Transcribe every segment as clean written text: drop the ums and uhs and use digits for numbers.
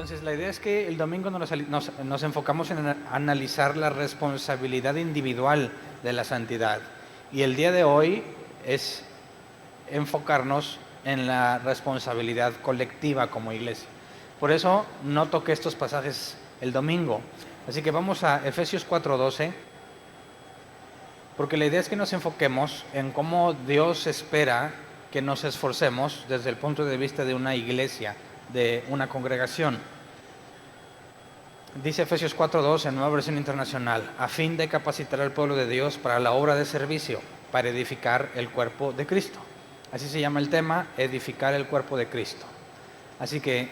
Entonces, la idea es que el domingo nos enfocamos en analizar la responsabilidad individual de la santidad. Y el día de hoy es enfocarnos en la responsabilidad colectiva como iglesia. Por eso no toqué estos pasajes el domingo. Así que vamos a Efesios 4:12, porque la idea es que nos enfoquemos en cómo Dios espera que nos esforcemos desde el punto de vista de una iglesia, de una congregación. Dice Efesios 4:2 en Nueva Versión Internacional: a fin de capacitar al pueblo de Dios para la obra de servicio, para edificar el cuerpo de Cristo. Así se llama el tema, edificar el cuerpo de Cristo. Así que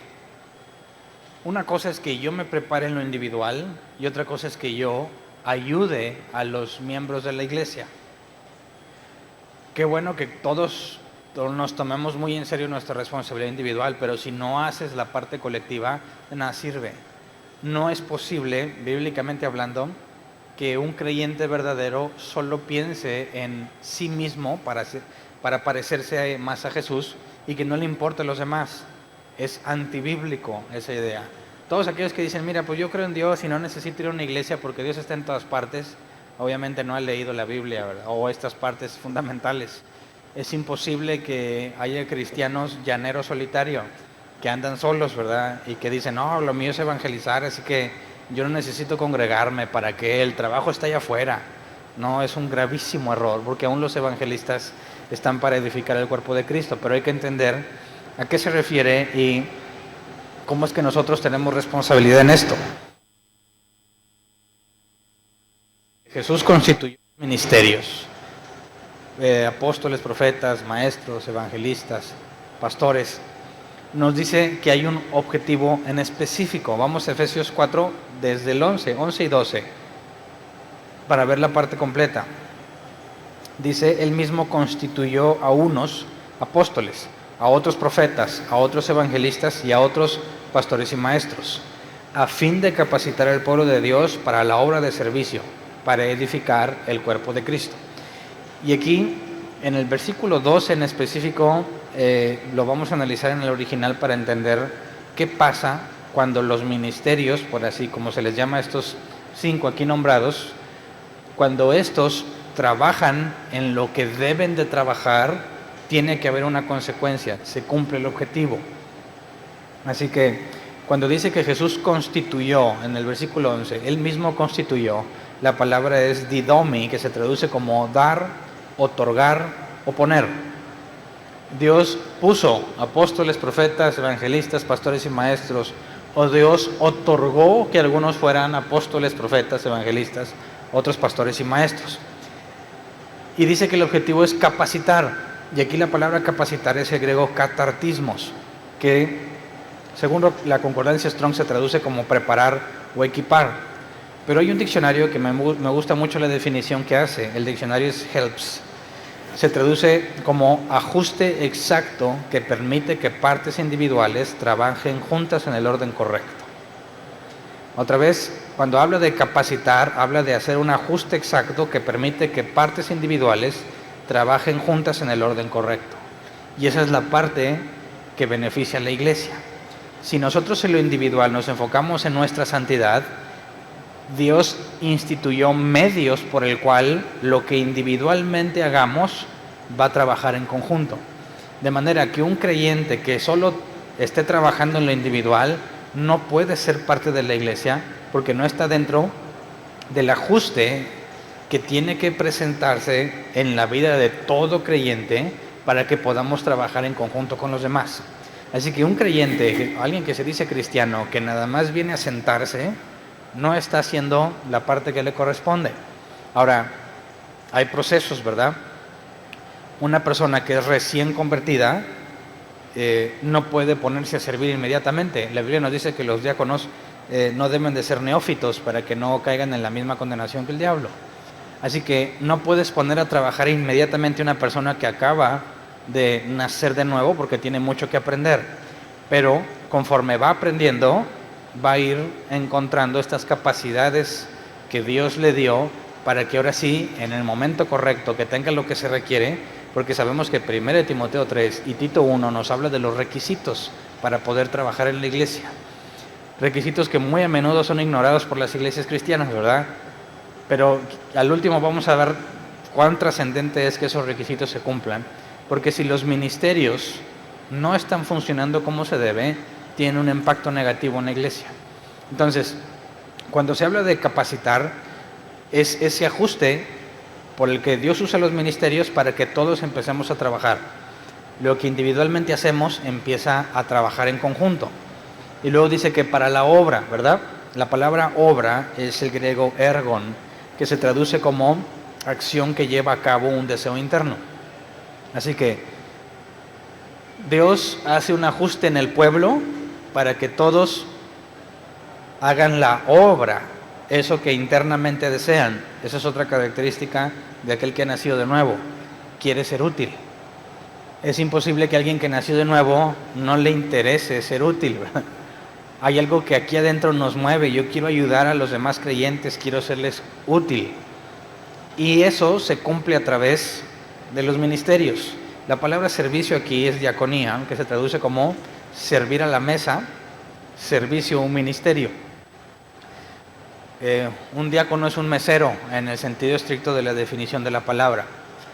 una cosa es que yo me prepare en lo individual y otra cosa es que yo ayude a los miembros de la iglesia. Qué bueno que todos nos tomemos muy en serio nuestra responsabilidad individual, pero si no haces la parte colectiva, de nada sirve. No es posible, bíblicamente hablando, que un creyente verdadero solo piense en sí mismo para parecerse más a Jesús y que no le importe a los demás. Es antibíblico esa idea. Todos aquellos que dicen, mira, pues yo creo en Dios y no necesito ir a una iglesia porque Dios está en todas partes, obviamente no han leído la Biblia, ¿verdad? O estas partes fundamentales. Es imposible que haya cristianos llaneros solitarios que andan solos, ¿verdad? Y que dicen, no, lo mío es evangelizar, así que yo no necesito congregarme para que el trabajo esté allá afuera. No, es un gravísimo error, porque aún los evangelistas están para edificar el cuerpo de Cristo, pero hay que entender a qué se refiere y cómo es que nosotros tenemos responsabilidad en esto. Jesús constituyó ministerios, apóstoles, profetas, maestros, evangelistas, pastores. Nos dice que hay un objetivo en específico. Vamos a Efesios 4, desde el 11 y 12, para ver la parte completa. Dice, él mismo constituyó a unos apóstoles, a otros profetas, a otros evangelistas y a otros pastores y maestros, a fin de capacitar al pueblo de Dios para la obra de servicio, para edificar el cuerpo de Cristo. Y aquí, en el versículo 12 en específico, lo vamos a analizar en el original para entender qué pasa cuando los ministerios, por así como se les llama a estos 5 aquí nombrados, cuando estos trabajan en lo que deben de trabajar, tiene que haber una consecuencia, se cumple el objetivo. Así que cuando dice que Jesús constituyó, en el versículo 11, él mismo constituyó, la palabra es didomi, que se traduce como dar, otorgar o poner. Dios puso apóstoles, profetas, evangelistas, pastores y maestros, o Dios otorgó que algunos fueran apóstoles, profetas, evangelistas, otros pastores y maestros. Y dice que el objetivo es capacitar, y aquí la palabra capacitar es el griego katartismos, que según la concordancia Strong se traduce como preparar o equipar. Pero hay un diccionario que me gusta mucho la definición que hace, el diccionario es Helps. Se traduce como ajuste exacto que permite que partes individuales trabajen juntas en el orden correcto. Otra vez, cuando habla de capacitar, habla de hacer un ajuste exacto que permite que partes individuales trabajen juntas en el orden correcto. Y esa es la parte que beneficia a la iglesia. Si nosotros en lo individual nos enfocamos en nuestra santidad, Dios instituyó medios por el cual lo que individualmente hagamos va a trabajar en conjunto. De manera que un creyente que solo esté trabajando en lo individual no puede ser parte de la iglesia porque no está dentro del ajuste que tiene que presentarse en la vida de todo creyente para que podamos trabajar en conjunto con los demás. Así que un creyente, alguien que se dice cristiano, que nada más viene a sentarse, no está haciendo la parte que le corresponde. Ahora, hay procesos, ¿verdad? Una persona que es recién convertida no puede ponerse a servir inmediatamente. La Biblia nos dice que los diáconos no deben de ser neófitos para que no caigan en la misma condenación que el diablo. Así que no puedes poner a trabajar inmediatamente una persona que acaba de nacer de nuevo porque tiene mucho que aprender. Pero conforme va aprendiendo, va a ir encontrando estas capacidades que Dios le dio para que ahora sí, en el momento correcto, que tenga lo que se requiere, porque sabemos que 1 Timoteo 3 y Tito 1 nos habla de los requisitos para poder trabajar en la iglesia. requisitos que muy a menudo son ignorados por las iglesias cristianas, ¿verdad? Pero al último vamos a ver cuán trascendente es que esos requisitos se cumplan, porque si los ministerios no están funcionando como se debe, tienen un impacto negativo en la iglesia. Entonces, cuando se habla de capacitar, es ese ajuste por el que Dios usa los ministerios para que todos empecemos a trabajar. Lo que individualmente hacemos empieza a trabajar en conjunto. Y luego dice que para la obra, ¿verdad? La palabra obra es el griego ergon, que se traduce como acción que lleva a cabo un deseo interno. Así que Dios hace un ajuste en el pueblo para que todos hagan la obra, eso que internamente desean. Esa es otra característica de aquel que ha nacido de nuevo, quiere ser útil. Es imposible que alguien que nació de nuevo no le interese ser útil, ¿verdad? Hay algo que aquí adentro nos mueve, yo quiero ayudar a los demás creyentes, quiero serles útil. Y eso se cumple a través de los ministerios. La palabra servicio aquí es diaconía, que se traduce como servir a la mesa, servicio, un ministerio. Un diácono es un mesero en el sentido estricto de la definición de la palabra.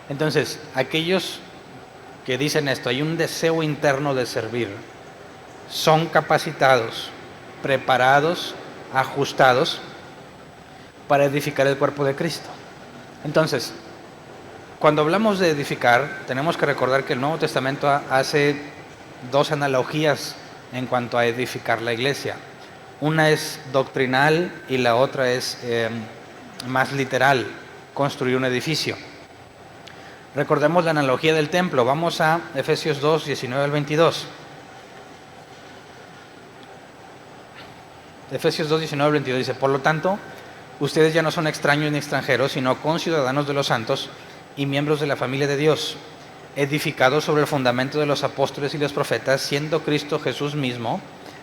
Entonces, aquellos que dicen esto, hay un deseo interno de servir, son capacitados, preparados, ajustados para edificar el cuerpo de Cristo. Entonces, cuando hablamos de edificar, tenemos que recordar que el Nuevo Testamento hace dos analogías en cuanto a edificar la iglesia. Una es doctrinal y la otra es más literal, construir un edificio. Recordemos la analogía del templo. Vamos a Efesios 2, 19 al 22. Efesios 2, 19 al 22 dice: por lo tanto, ustedes ya no son extraños ni extranjeros, sino conciudadanos de los santos y miembros de la familia de Dios, edificados sobre el fundamento de los apóstoles y los profetas, siendo Cristo Jesús mismo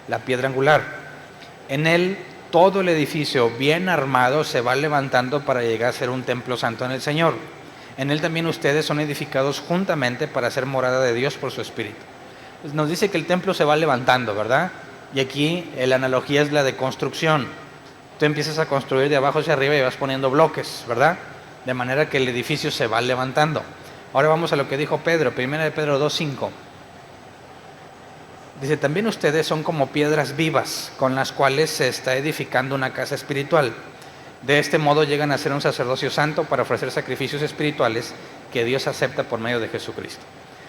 la piedra angular. En él todo el edificio bien armado se va levantando para llegar a ser un templo santo en el Señor. En él también ustedes son edificados juntamente para ser morada de Dios por su Espíritu. Pues nos dice que el templo se va levantando, ¿verdad? Y aquí la analogía es la de construcción. Tú empiezas a construir de abajo hacia arriba y vas poniendo bloques, ¿verdad? De manera que el edificio se va levantando. Ahora vamos a lo que dijo Pedro, 1 de Pedro 2:5. Dice: también ustedes son como piedras vivas con las cuales se está edificando una casa espiritual. De este modo llegan a ser un sacerdocio santo para ofrecer sacrificios espirituales que Dios acepta por medio de Jesucristo.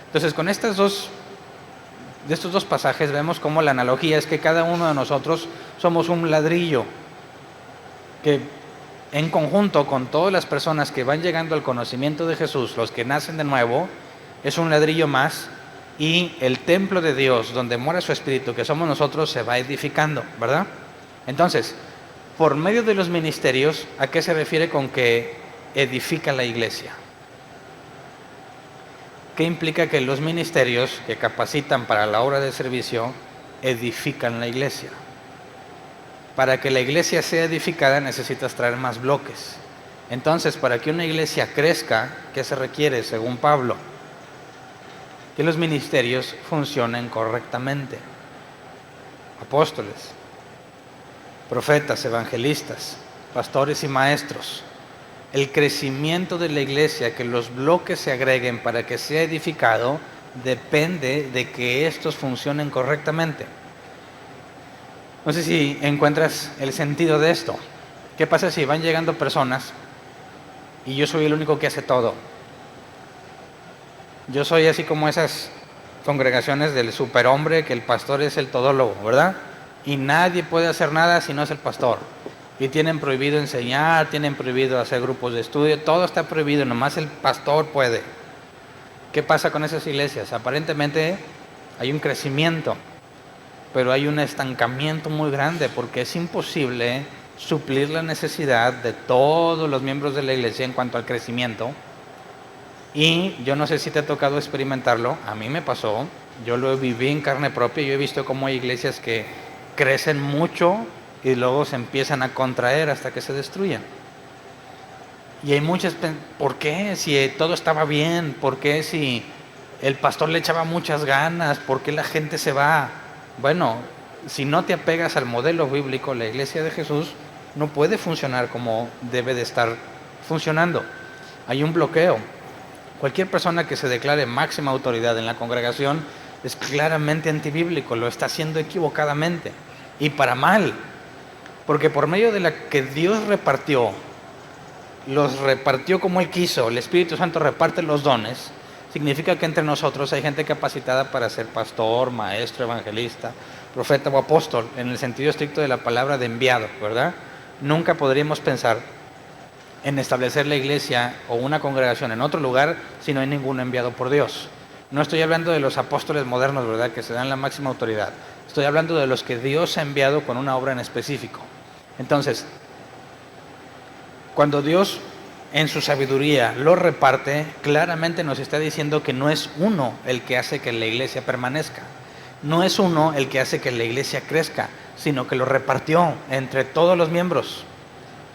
Entonces, con estos dos pasajes vemos cómo la analogía es que cada uno de nosotros somos un ladrillo que en conjunto con todas las personas que van llegando al conocimiento de Jesús, los que nacen de nuevo, es un ladrillo más, y el templo de Dios donde mora su Espíritu, que somos nosotros, se va edificando, ¿verdad? Entonces, por medio de los ministerios, ¿a qué se refiere con que edifica la iglesia? ¿Qué implica que los ministerios que capacitan para la obra de servicio edifican la iglesia? Para que la iglesia sea edificada necesitas traer más bloques. Entonces, para que una iglesia crezca, ¿qué se requiere según Pablo? Que los ministerios funcionen correctamente. Apóstoles, profetas, evangelistas, pastores y maestros. El crecimiento de la iglesia, que los bloques se agreguen para que sea edificado, depende de que estos funcionen correctamente. No sé si encuentras el sentido de esto. ¿Qué pasa si van llegando personas y yo soy el único que hace todo? Yo soy así como esas congregaciones del superhombre, que el pastor es el todólogo, ¿verdad? Y nadie puede hacer nada si no es el pastor. Y tienen prohibido enseñar, tienen prohibido hacer grupos de estudio, todo está prohibido, nomás el pastor puede. ¿Qué pasa con esas iglesias? Aparentemente hay un crecimiento, pero hay un estancamiento muy grande, porque es imposible suplir la necesidad de todos los miembros de la iglesia en cuanto al crecimiento. Y yo no sé si te ha tocado experimentarlo, a mí me pasó, yo lo viví en carne propia, yo he visto cómo hay iglesias que crecen mucho y luego se empiezan a contraer hasta que se destruyen. Y hay muchas, ¿por qué? Si todo estaba bien, ¿por qué si el pastor le echaba muchas ganas? ¿Por qué la gente se va? Bueno, si no te apegas al modelo bíblico, la iglesia de Jesús no puede funcionar como debe de estar funcionando. Hay un bloqueo. Cualquier persona que se declare máxima autoridad en la congregación es claramente antibíblico, lo está haciendo equivocadamente y para mal, porque por medio de la que Dios repartió, los repartió como Él quiso, el Espíritu Santo reparte los dones, significa que entre nosotros hay gente capacitada para ser pastor, maestro, evangelista, profeta o apóstol, en el sentido estricto de la palabra de enviado, ¿verdad? Nunca podríamos pensar en establecer la iglesia o una congregación en otro lugar si no hay ninguno enviado por Dios. No estoy hablando de los apóstoles modernos, ¿verdad?, que se dan la máxima autoridad. Estoy hablando de los que Dios ha enviado con una obra en específico. Entonces, cuando Dios en su sabiduría lo reparte, claramente nos está diciendo que no es uno el que hace que la iglesia permanezca. No es uno el que hace que la iglesia crezca, sino que lo repartió entre todos los miembros.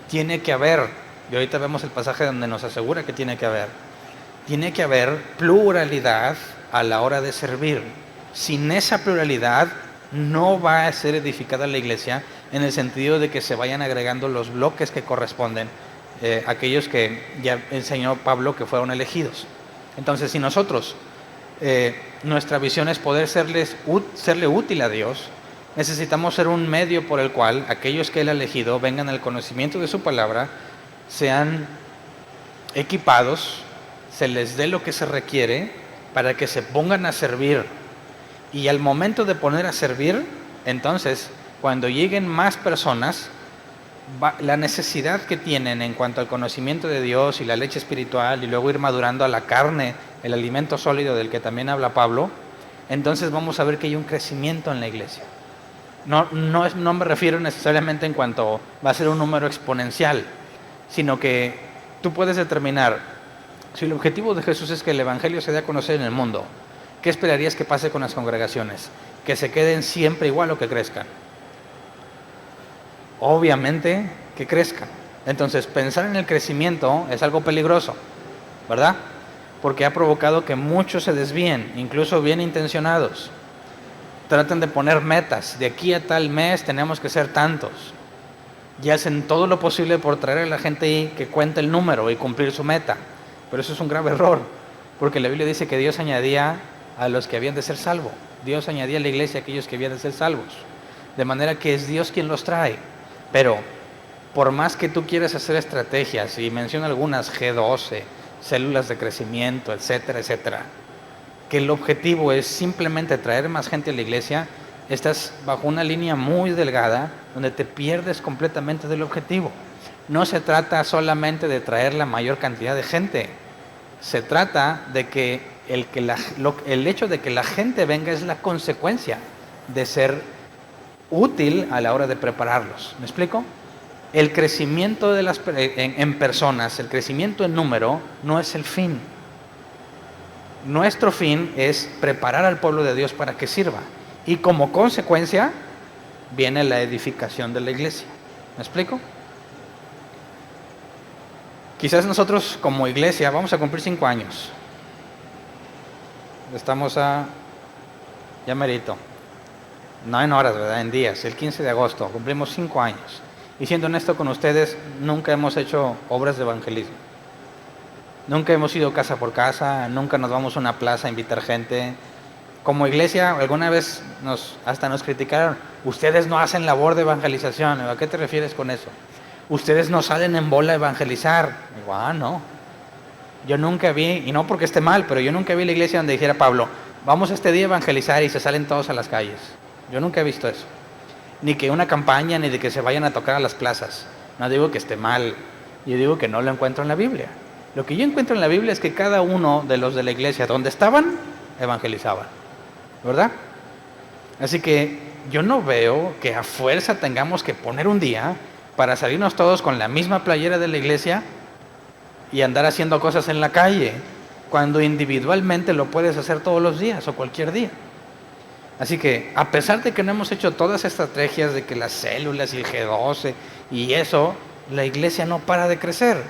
Tiene que haber, y ahorita vemos el pasaje donde nos asegura que tiene que haber pluralidad a la hora de servir. Sin esa pluralidad no va a ser edificada la iglesia, en el sentido de que se vayan agregando los bloques que corresponden, aquellos que ya enseñó Pablo que fueron elegidos. Entonces, si nosotros, nuestra visión es poder serle útil a Dios, necesitamos ser un medio por el cual aquellos que Él ha elegido vengan al conocimiento de su palabra, sean equipados, se les dé lo que se requiere para que se pongan a servir. Y al momento de poner a servir, entonces, cuando lleguen más personas, la necesidad que tienen en cuanto al conocimiento de Dios y la leche espiritual, y luego ir madurando a la carne, el alimento sólido del que también habla Pablo, entonces vamos a ver que hay un crecimiento en la iglesia. No me refiero necesariamente en cuanto va a ser un número exponencial, sino que tú puedes determinar, si el objetivo de Jesús es que el Evangelio se dé a conocer en el mundo, ¿qué esperarías que pase con las congregaciones? ¿Que se queden siempre igual o que crezcan? Obviamente que crezcan. Entonces, pensar en el crecimiento es algo peligroso, ¿verdad? Porque ha provocado que muchos se desvíen, incluso bien intencionados. Tratan de poner metas. De aquí a tal mes tenemos que ser tantos. Y hacen todo lo posible por traer a la gente ahí que cuente el número y cumplir su meta. Pero eso es un grave error, porque la Biblia dice que Dios añadía a los que habían de ser salvos. Dios añadía a la iglesia a aquellos que habían de ser salvos. De manera que es Dios quien los trae. Pero por más que tú quieras hacer estrategias, y menciono algunas, G12, células de crecimiento, etcétera, etcétera, que el objetivo es simplemente traer más gente a la iglesia, estás bajo una línea muy delgada donde te pierdes completamente del objetivo. No se trata solamente de traer la mayor cantidad de gente, se trata de que el hecho de que la gente venga es la consecuencia de ser útil a la hora de prepararlos. ¿Me explico? El crecimiento en personas, el crecimiento en número, no es el fin. Nuestro fin es preparar al pueblo de Dios para que sirva. Y como consecuencia, viene la edificación de la iglesia. ¿Me explico? Quizás nosotros como iglesia vamos a cumplir 5 años. Estamos ya merito. No en horas, ¿verdad? En días. El 15 de agosto cumplimos 5 años. Y siendo honesto con ustedes, nunca hemos hecho obras de evangelismo. Nunca hemos ido casa por casa, nunca nos vamos a una plaza a invitar gente. Como iglesia, alguna vez hasta nos criticaron, ustedes no hacen labor de evangelización. ¿A qué te refieres con eso? Ustedes no salen en bola a evangelizar. Digo, no. Yo nunca vi, y no porque esté mal, pero yo nunca vi la iglesia donde dijera Pablo, vamos este día a evangelizar y se salen todos a las calles. Yo nunca he visto eso. Ni que una campaña, ni de que se vayan a tocar a las plazas. No digo que esté mal, yo digo que no lo encuentro en la Biblia. Lo que yo encuentro en la Biblia es que cada uno de los de la iglesia donde estaban, evangelizaban, ¿verdad? Así que yo no veo que a fuerza tengamos que poner un día para salirnos todos con la misma playera de la iglesia y andar haciendo cosas en la calle, cuando individualmente lo puedes hacer todos los días o cualquier día. Así que, a pesar de que no hemos hecho todas estas estrategias de que las células y el G12 y eso, la iglesia no para de crecer.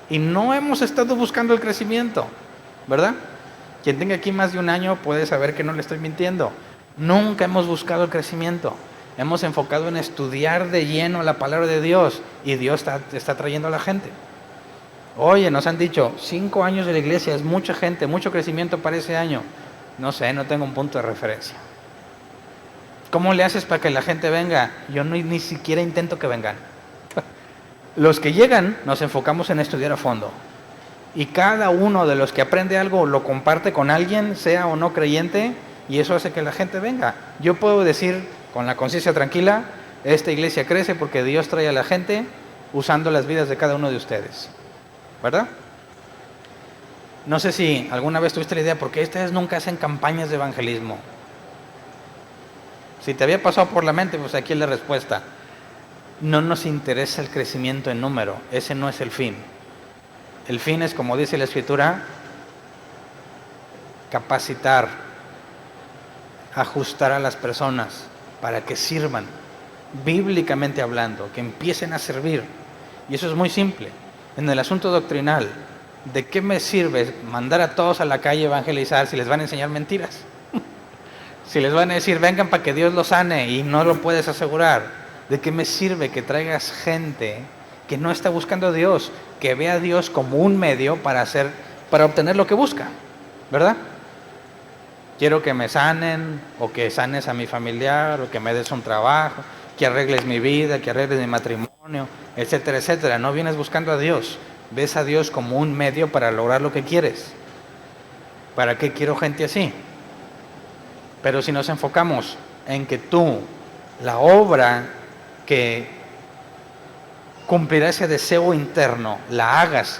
Y no hemos estado buscando el crecimiento, ¿verdad? Quien tenga aquí más de un año puede saber que no le estoy mintiendo. Nunca hemos buscado el crecimiento. hemos enfocado en estudiar de lleno la palabra de Dios y Dios está trayendo a la gente. Oye, nos han dicho, 5 años de la iglesia es mucha gente, mucho crecimiento para ese año. No sé, no tengo un punto de referencia. ¿Cómo le haces para que la gente venga? Yo ni siquiera intento que vengan. Los que llegan nos enfocamos en estudiar a fondo. Y cada uno de los que aprende algo lo comparte con alguien, sea o no creyente, y eso hace que la gente venga. Yo puedo decir con la conciencia tranquila, esta iglesia crece porque Dios trae a la gente usando las vidas de cada uno de ustedes. ¿Verdad? No sé si alguna vez tuviste la idea, ¿por qué ustedes nunca hacen campañas de evangelismo? Si te había pasado por la mente, pues aquí es la respuesta. No nos interesa el crecimiento en número, ese no es el fin. El fin es, como dice la Escritura, capacitar, ajustar a las personas para que sirvan, bíblicamente hablando, que empiecen a servir. Y eso es muy simple. En el asunto doctrinal, ¿de qué me sirve mandar a todos a la calle a evangelizar si les van a enseñar mentiras? Si les van a decir, vengan para que Dios los sane y no lo puedes asegurar. ¿De qué me sirve que traigas gente que no está buscando a Dios, que ve a Dios como un medio para obtener lo que busca? ¿Verdad? Quiero que me sanen, o que sanes a mi familiar, o que me des un trabajo, que arregles mi vida, que arregles mi matrimonio, etcétera, etcétera. No vienes buscando a Dios, ves a Dios como un medio para lograr lo que quieres. ¿Para qué quiero gente así? Pero si nos enfocamos en que tú, la obra que cumplirá ese deseo interno, la hagas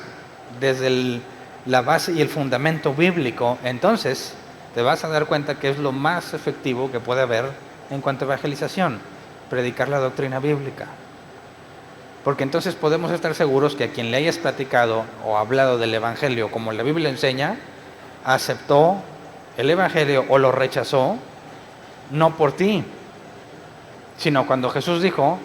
desde la base y el fundamento bíblico, entonces te vas a dar cuenta que es lo más efectivo que puede haber en cuanto a evangelización, predicar la doctrina bíblica. Porque entonces podemos estar seguros que a quien le hayas platicado o hablado del evangelio como la Biblia enseña, aceptó el evangelio o lo rechazó, no por ti, sino cuando Jesús dijo,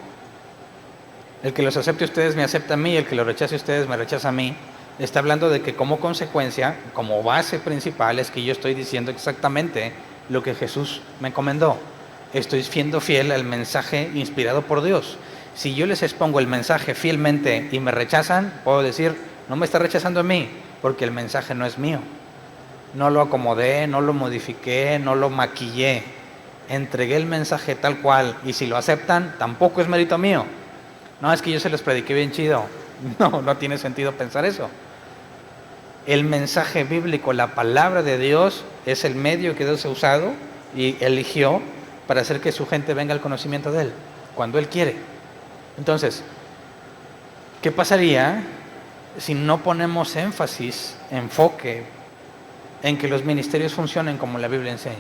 el que los acepte a ustedes me acepta a mí, el que los rechace a ustedes me rechaza a mí. Está hablando de que como consecuencia, como base principal, es que yo estoy diciendo exactamente lo que Jesús me encomendó. Estoy siendo fiel al mensaje inspirado por Dios. Si yo les expongo el mensaje fielmente y me rechazan, puedo decir, no me está rechazando a mí, porque el mensaje no es mío. No lo acomodé, no lo modifiqué, no lo maquillé. Entregué el mensaje tal cual, y si lo aceptan, tampoco es mérito mío. No, es que yo se los prediqué bien chido. No tiene sentido pensar eso. El mensaje bíblico, la palabra de Dios, es el medio que Dios ha usado y eligió para hacer que su gente venga al conocimiento de Él, cuando Él quiere. Entonces, ¿qué pasaría si no ponemos énfasis, enfoque, en que los ministerios funcionen como la Biblia enseña?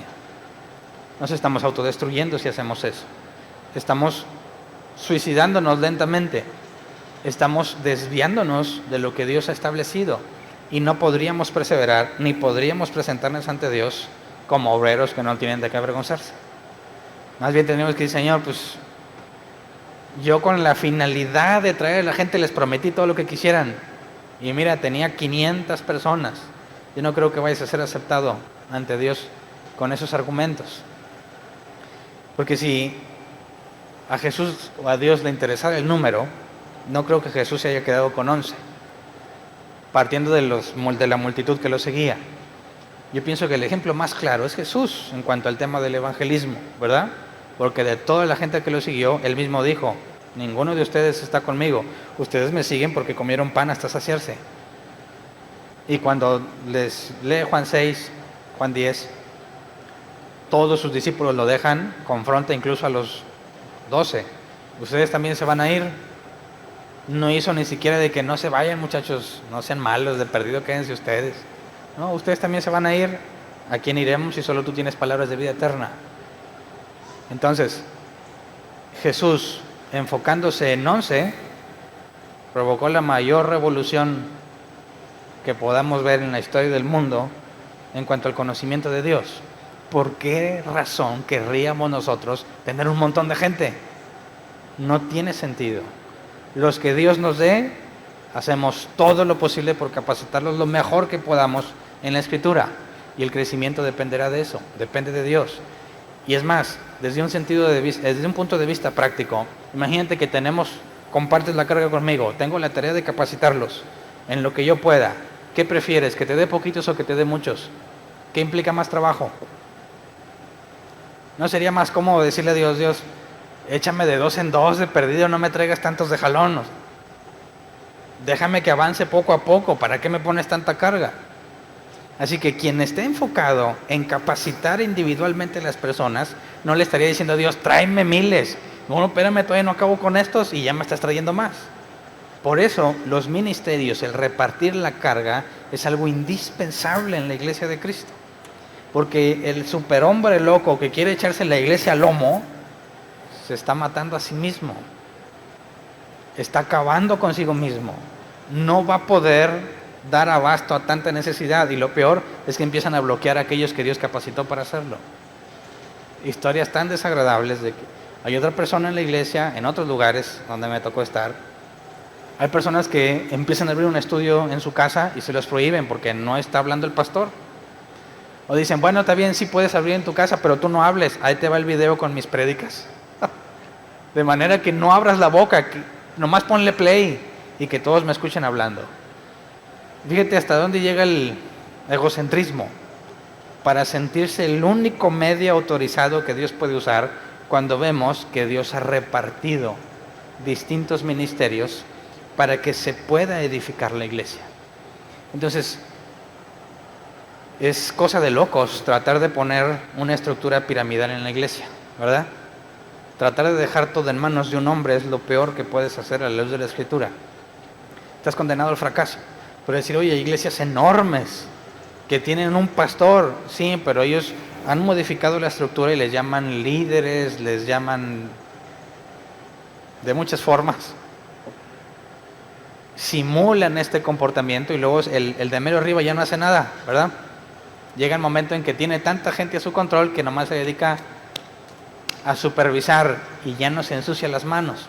Nos estamos autodestruyendo si hacemos eso. Estamos suicidándonos lentamente. Estamos desviándonos de lo que Dios ha establecido y no podríamos perseverar ni podríamos presentarnos ante Dios como obreros que no tienen de qué avergonzarse. Más bien tenemos que decir, Señor, pues yo con la finalidad de traer a la gente les prometí todo lo que quisieran y mira, tenía 500 personas. Yo no creo que vayas a ser aceptado ante Dios con esos argumentos. Porque si a Jesús o a Dios le interesara el número, no creo que Jesús se haya quedado con 11, partiendo de la multitud que lo seguía. Yo pienso que el ejemplo más claro es Jesús en cuanto al tema del evangelismo, ¿verdad? Porque de toda la gente que lo siguió, Él mismo dijo, ninguno de ustedes está conmigo, ustedes me siguen porque comieron pan hasta saciarse. Y cuando les lee Juan 6, Juan 10, todos sus discípulos lo dejan, confronta incluso a los 12. Ustedes también se van a ir. No hizo ni siquiera de que no se vayan, muchachos, no sean malos, de perdido quédense ustedes. No, ustedes también se van a ir. ¿A quién iremos si solo tú tienes palabras de vida eterna? Entonces, Jesús, enfocándose en 11, provocó la mayor revolución que podamos ver en la historia del mundo en cuanto al conocimiento de Dios. ¿Por qué razón querríamos nosotros tener un montón de gente? No tiene sentido. Los que Dios nos dé, hacemos todo lo posible por capacitarlos lo mejor que podamos en la Escritura. Y el crecimiento dependerá de eso, depende de Dios. Y es más, desde un punto de vista práctico, imagínate que compartes la carga conmigo, tengo la tarea de capacitarlos en lo que yo pueda. ¿Qué prefieres, que te dé poquitos o que te dé muchos? ¿Qué implica más trabajo? ¿No sería más cómodo decirle a Dios, Dios, échame de 2 en 2 de perdido, no me traigas tantos de jalón? Déjame que avance poco a poco, ¿para qué me pones tanta carga? Así que quien esté enfocado en capacitar individualmente a las personas, no le estaría diciendo a Dios, tráeme miles. Bueno, espérame, todavía no acabo con estos y ya me estás trayendo más. Por eso, los ministerios, el repartir la carga, es algo indispensable en la iglesia de Cristo. Porque el superhombre loco que quiere echarse la iglesia al lomo, se está matando a sí mismo. Está acabando consigo mismo. No va a poder dar abasto a tanta necesidad, y lo peor es que empiezan a bloquear a aquellos que Dios capacitó para hacerlo. Historias tan desagradables de que hay otra persona en la iglesia, en otros lugares donde me tocó estar, hay personas que empiezan a abrir un estudio en su casa y se los prohíben porque no está hablando el pastor. O dicen, bueno, está bien, sí puedes abrir en tu casa, pero tú no hables, ahí te va el video con mis prédicas. De manera que no abras la boca, que nomás ponle play y que todos me escuchen hablando. Fíjate hasta dónde llega el egocentrismo para sentirse el único medio autorizado que Dios puede usar, cuando vemos que Dios ha repartido distintos ministerios para que se pueda edificar la iglesia. Entonces, es cosa de locos tratar de poner una estructura piramidal en la iglesia, ¿verdad? Tratar de dejar todo en manos de un hombre es lo peor que puedes hacer a la luz de la Escritura. Estás condenado al fracaso. Pero decir, oye, hay iglesias enormes que tienen un pastor, sí, pero ellos han modificado la estructura y les llaman líderes, les llaman de muchas formas. Simulan este comportamiento y luego el de mero arriba ya no hace nada, ¿verdad? Llega el momento en que tiene tanta gente a su control que nomás se dedica a supervisar y ya no se ensucia las manos.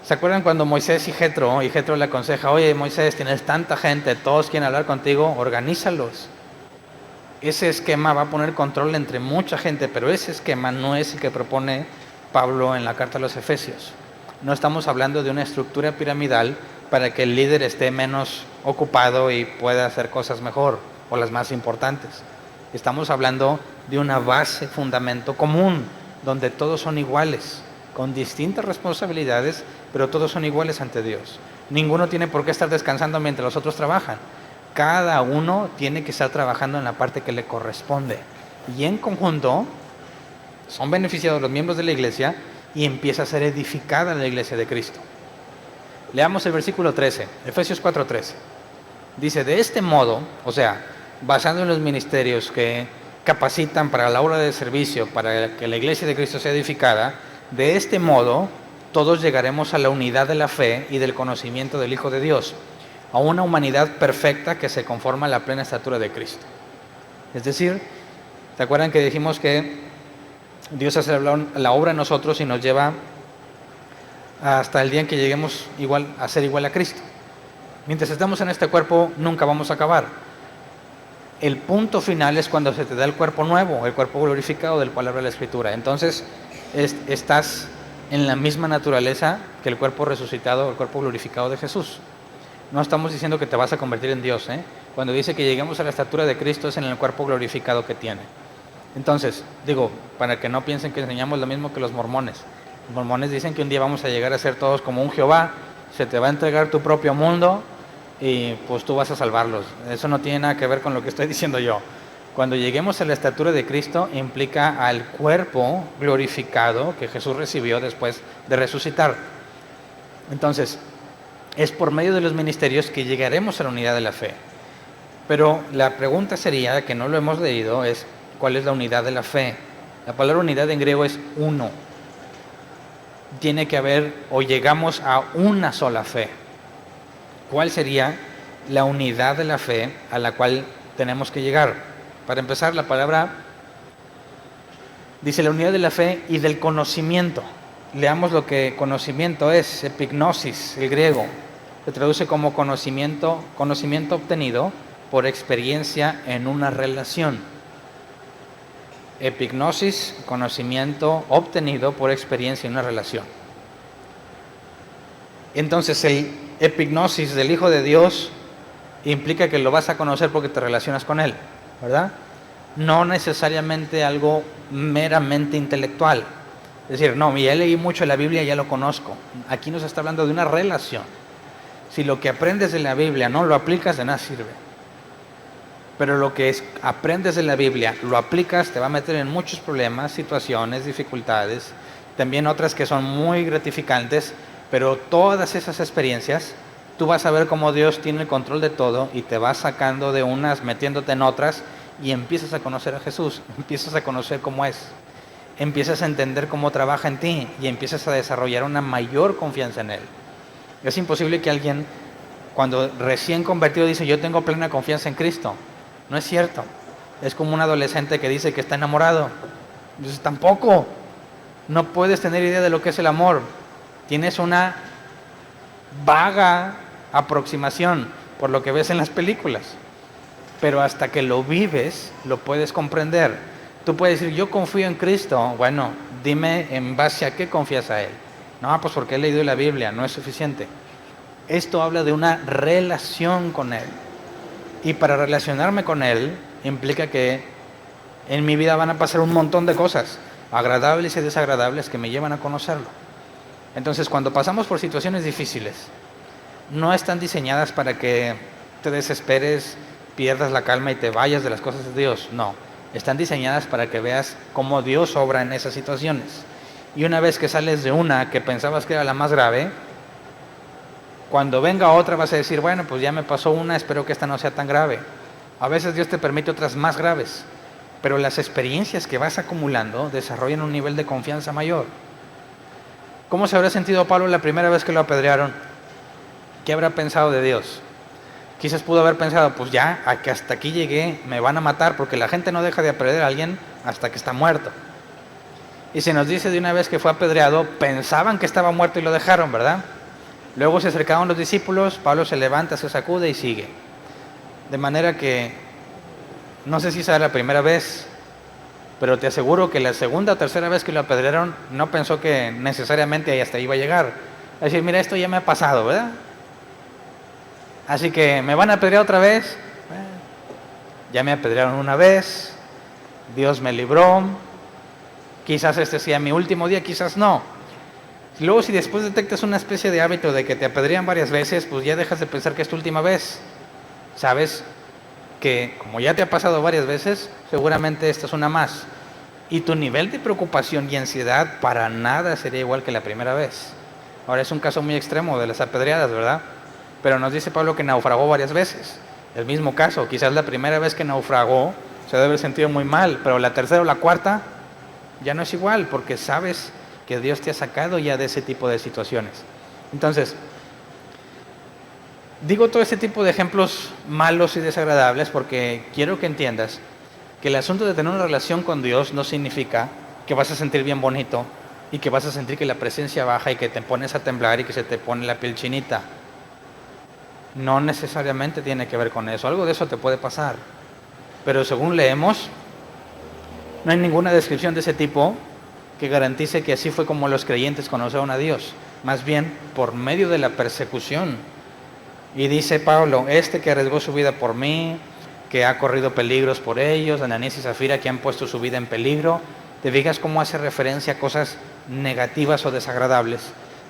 ¿Se acuerdan cuando Moisés y Jetro le aconseja, oye Moisés, tienes tanta gente, todos quieren hablar contigo, organízalos? Ese esquema va a poner control entre mucha gente, pero ese esquema no es el que propone Pablo en la carta a los Efesios. No estamos hablando de una estructura piramidal para que el líder esté menos ocupado y pueda hacer cosas mejor o las más importantes. Estamos hablando de una base, fundamento común, donde todos son iguales, con distintas responsabilidades, pero todos son iguales ante Dios. Ninguno tiene por qué estar descansando mientras los otros trabajan. Cada uno tiene que estar trabajando en la parte que le corresponde. Y en conjunto son beneficiados los miembros de la iglesia y empieza a ser edificada la iglesia de Cristo. Leamos el versículo 13, Efesios 4:13. Dice, de este modo, o sea, basado en los ministerios que capacitan para la obra de servicio, para que la iglesia de Cristo sea edificada, de este modo todos llegaremos a la unidad de la fe y del conocimiento del Hijo de Dios, a una humanidad perfecta que se conforma a la plena estatura de Cristo. Es decir, ¿se acuerdan que dijimos que Dios hace la obra en nosotros y nos lleva hasta el día en que lleguemos a ser igual a Cristo? Mientras estamos en este cuerpo nunca vamos a acabar. El punto final es cuando se te da el cuerpo nuevo, el cuerpo glorificado del cual habla la Escritura. Entonces estás en la misma naturaleza que el cuerpo resucitado, el cuerpo glorificado de Jesús. No estamos diciendo que te vas a convertir en Dios, ¿eh? Cuando dice que lleguemos a la estatura de Cristo es en el cuerpo glorificado que tiene. Entonces, para que no piensen que enseñamos lo mismo que los mormones. Los mormones dicen que un día vamos a llegar a ser todos como un Jehová, se te va a entregar tu propio mundo y pues tú vas a salvarlos. Eso no tiene nada que ver con lo que estoy diciendo yo. Cuando lleguemos a la estatura de Cristo implica al cuerpo glorificado que Jesús recibió después de resucitar. Entonces, es por medio de los ministerios que llegaremos a la unidad de la fe. Pero la pregunta sería, que no lo hemos leído, es ¿cuál es la unidad de la fe? La palabra unidad en griego es uno. Tiene que haber, o llegamos a una sola fe. ¿Cuál sería la unidad de la fe a la cual tenemos que llegar? Para empezar, la palabra dice la unidad de la fe y del conocimiento. Leamos lo que conocimiento es, epignosis, el griego. Se traduce como conocimiento obtenido por experiencia en una relación. epignosis, conocimiento obtenido por experiencia en una relación. Entonces el epignosis del Hijo de Dios implica que lo vas a conocer porque te relacionas con Él, ¿verdad? No necesariamente algo meramente intelectual. Es decir, no, ya leí mucho de la Biblia, ya lo conozco. Aquí nos está hablando de una relación. Si lo que aprendes de la Biblia no lo aplicas, de nada sirve. Pero lo que aprendes de la Biblia, lo aplicas, te va a meter en muchos problemas, situaciones, dificultades, también otras que son muy gratificantes, pero todas esas experiencias, tú vas a ver cómo Dios tiene el control de todo y te vas sacando de unas, metiéndote en otras, y empiezas a conocer a Jesús, empiezas a conocer cómo es, empiezas a entender cómo trabaja en ti y empiezas a desarrollar una mayor confianza en Él. Es imposible que alguien, cuando recién convertido, dice yo tengo plena confianza en Cristo. No es cierto. Es como un adolescente que dice que está enamorado. Entonces tampoco. No puedes tener idea de lo que es el amor. Tienes una vaga aproximación por lo que ves en las películas. Pero hasta que lo vives, lo puedes comprender. Tú puedes decir, yo confío en Cristo. Bueno, dime en base a qué confías a Él. No, pues porque he leído la Biblia, no es suficiente. Esto habla de una relación con Él. Y para relacionarme con Él implica que en mi vida van a pasar un montón de cosas, agradables y desagradables, que me llevan a conocerlo. Entonces, cuando pasamos por situaciones difíciles, no están diseñadas para que te desesperes, pierdas la calma y te vayas de las cosas de Dios. No, están diseñadas para que veas cómo Dios obra en esas situaciones. Y una vez que sales de una que pensabas que era la más grave, cuando venga otra vas a decir, bueno, pues ya me pasó una, espero que esta no sea tan grave. A veces Dios te permite otras más graves, pero las experiencias que vas acumulando desarrollan un nivel de confianza mayor. ¿Cómo se habrá sentido Pablo la primera vez que lo apedrearon? ¿Qué habrá pensado de Dios? Quizás pudo haber pensado, pues ya, que hasta aquí llegué, me van a matar, porque la gente no deja de apedrear a alguien hasta que está muerto. Y se nos dice de una vez que fue apedreado, pensaban que estaba muerto y lo dejaron, ¿verdad? Luego se acercaron los discípulos, Pablo se levanta, se sacude y sigue. De manera que, no sé si será la primera vez, pero te aseguro que la segunda o tercera vez que lo apedrearon, no pensó que necesariamente hasta ahí iba a llegar. Es decir, mira, esto ya me ha pasado, ¿verdad? Así que, ¿me van a apedrear otra vez? Ya me apedrearon una vez, Dios me libró, quizás este sea mi último día, quizás no. Luego, si después detectas una especie de hábito de que te apedrean varias veces, pues ya dejas de pensar que es tu última vez. Sabes que como ya te ha pasado varias veces, seguramente esta es una más. Y tu nivel de preocupación y ansiedad para nada sería igual que la primera vez. Ahora es un caso muy extremo de las apedreadas, ¿verdad? Pero nos dice Pablo que naufragó varias veces. El mismo caso, quizás la primera vez que naufragó se debe haber sentido muy mal, pero la tercera o la cuarta ya no es igual, porque sabes que Dios te ha sacado ya de ese tipo de situaciones. Entonces, digo todo este tipo de ejemplos malos y desagradables porque quiero que entiendas que el asunto de tener una relación con Dios no significa que vas a sentir bien bonito y que vas a sentir que la presencia baja y que te pones a temblar y que se te pone la piel chinita. No necesariamente tiene que ver con eso. Algo de eso te puede pasar. Pero según leemos, no hay ninguna descripción de ese tipo que garantice que así fue como los creyentes conocieron a Dios. Más bien, por medio de la persecución. Y dice Pablo, que arriesgó su vida por mí, que ha corrido peligros por ellos, Ananías y Zafira, que han puesto su vida en peligro. ¿Te fijas cómo hace referencia a cosas negativas o desagradables?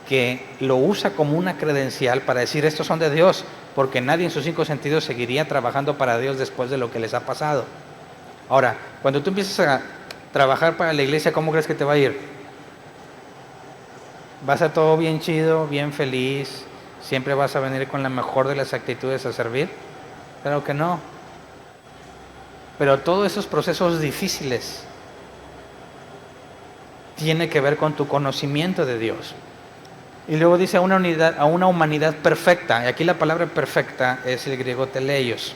Que lo usa como una credencial para decir, estos son de Dios, porque nadie en sus 5 sentidos seguiría trabajando para Dios después de lo que les ha pasado. Ahora, cuando tú empiezas a trabajar para la iglesia, ¿cómo crees que te va a ir? ¿Vas a todo bien chido, bien feliz? ¿Siempre vas a venir con la mejor de las actitudes a servir? Claro que no. Pero todos esos procesos difíciles tienen que ver con tu conocimiento de Dios. Y luego dice a una humanidad perfecta, y aquí la palabra perfecta es el griego teleios,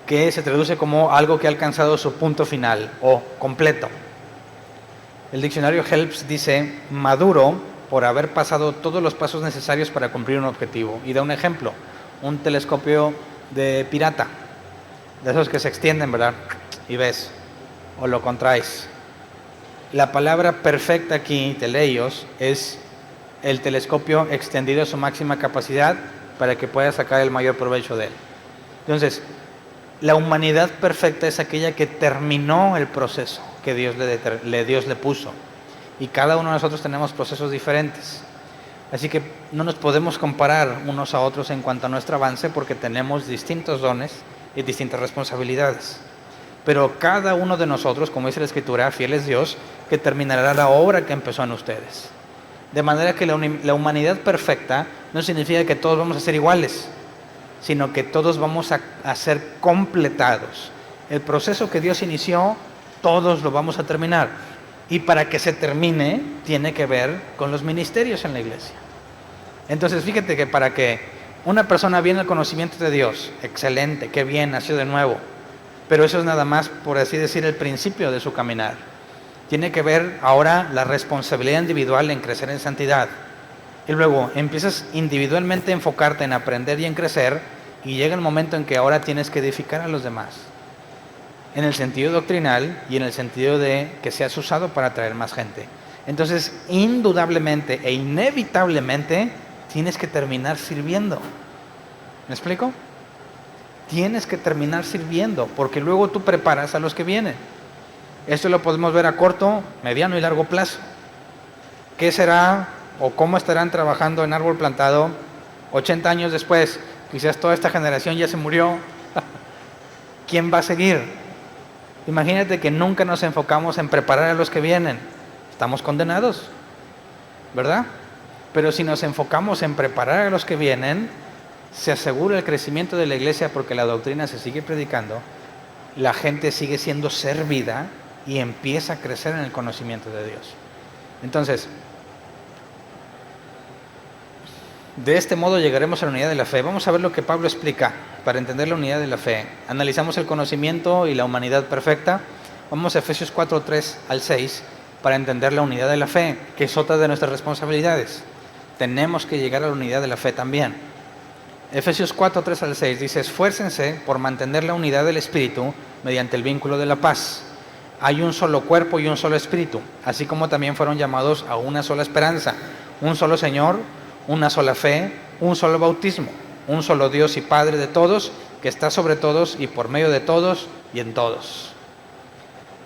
que se traduce como algo que ha alcanzado su punto final o completo. El diccionario Helps dice maduro por haber pasado todos los pasos necesarios para cumplir un objetivo. Y da un ejemplo, un telescopio de pirata, de esos que se extienden, ¿verdad? Y ves. o lo contraes. La palabra perfecta aquí, teleios, es el telescopio extendido a su máxima capacidad para que pueda sacar el mayor provecho de él. Entonces, la humanidad perfecta es aquella que terminó el proceso que Dios le puso. Y cada uno de nosotros tenemos procesos diferentes. Así que no nos podemos comparar unos a otros en cuanto a nuestro avance porque tenemos distintos dones y distintas responsabilidades. Pero cada uno de nosotros, como dice la Escritura, fiel es Dios, que terminará la obra que empezó en ustedes. De manera que la humanidad perfecta no significa que todos vamos a ser iguales, sino que todos vamos a ser completados. El proceso que Dios inició, todos lo vamos a terminar. Y para que se termine, tiene que ver con los ministerios en la iglesia. Entonces, fíjate que para que una persona viene al conocimiento de Dios, excelente, qué bien, nació de nuevo. Pero eso es nada más, por así decir, el principio de su caminar. Tiene que ver ahora la responsabilidad individual en crecer en santidad. Y luego empiezas individualmente a enfocarte en aprender y en crecer, y llega el momento en que ahora tienes que edificar a los demás. En el sentido doctrinal y en el sentido de que seas usado para atraer más gente. Entonces, indudablemente e inevitablemente, tienes que terminar sirviendo. ¿Me explico? Tienes que terminar sirviendo, porque luego tú preparas a los que vienen. Esto lo podemos ver a corto, mediano y largo plazo. ¿Qué será o cómo estarán trabajando en árbol plantado 80 años después? Quizás toda esta generación ya se murió. ¿Quién va a seguir? Imagínate que nunca nos enfocamos en preparar a los que vienen. Estamos condenados, ¿verdad? Pero si nos enfocamos en preparar a los que vienen, se asegura el crecimiento de la iglesia porque la doctrina se sigue predicando, la gente sigue siendo servida y empieza a crecer en el conocimiento de Dios. Entonces, de este modo llegaremos a la unidad de la fe. Vamos a ver lo que Pablo explica para entender la unidad de la fe. Analizamos el conocimiento y la humanidad perfecta. Vamos a Efesios 4, 3 al 6 para entender la unidad de la fe, que es otra de nuestras responsabilidades. Tenemos que llegar a la unidad de la fe también. Efesios 4, 3 al 6 dice: esfuércense por mantener la unidad del Espíritu mediante el vínculo de la paz. Hay un solo cuerpo y un solo Espíritu, así como también fueron llamados a una sola esperanza, un solo Señor, una sola fe, un solo bautismo, un solo Dios y Padre de todos, que está sobre todos y por medio de todos y en todos.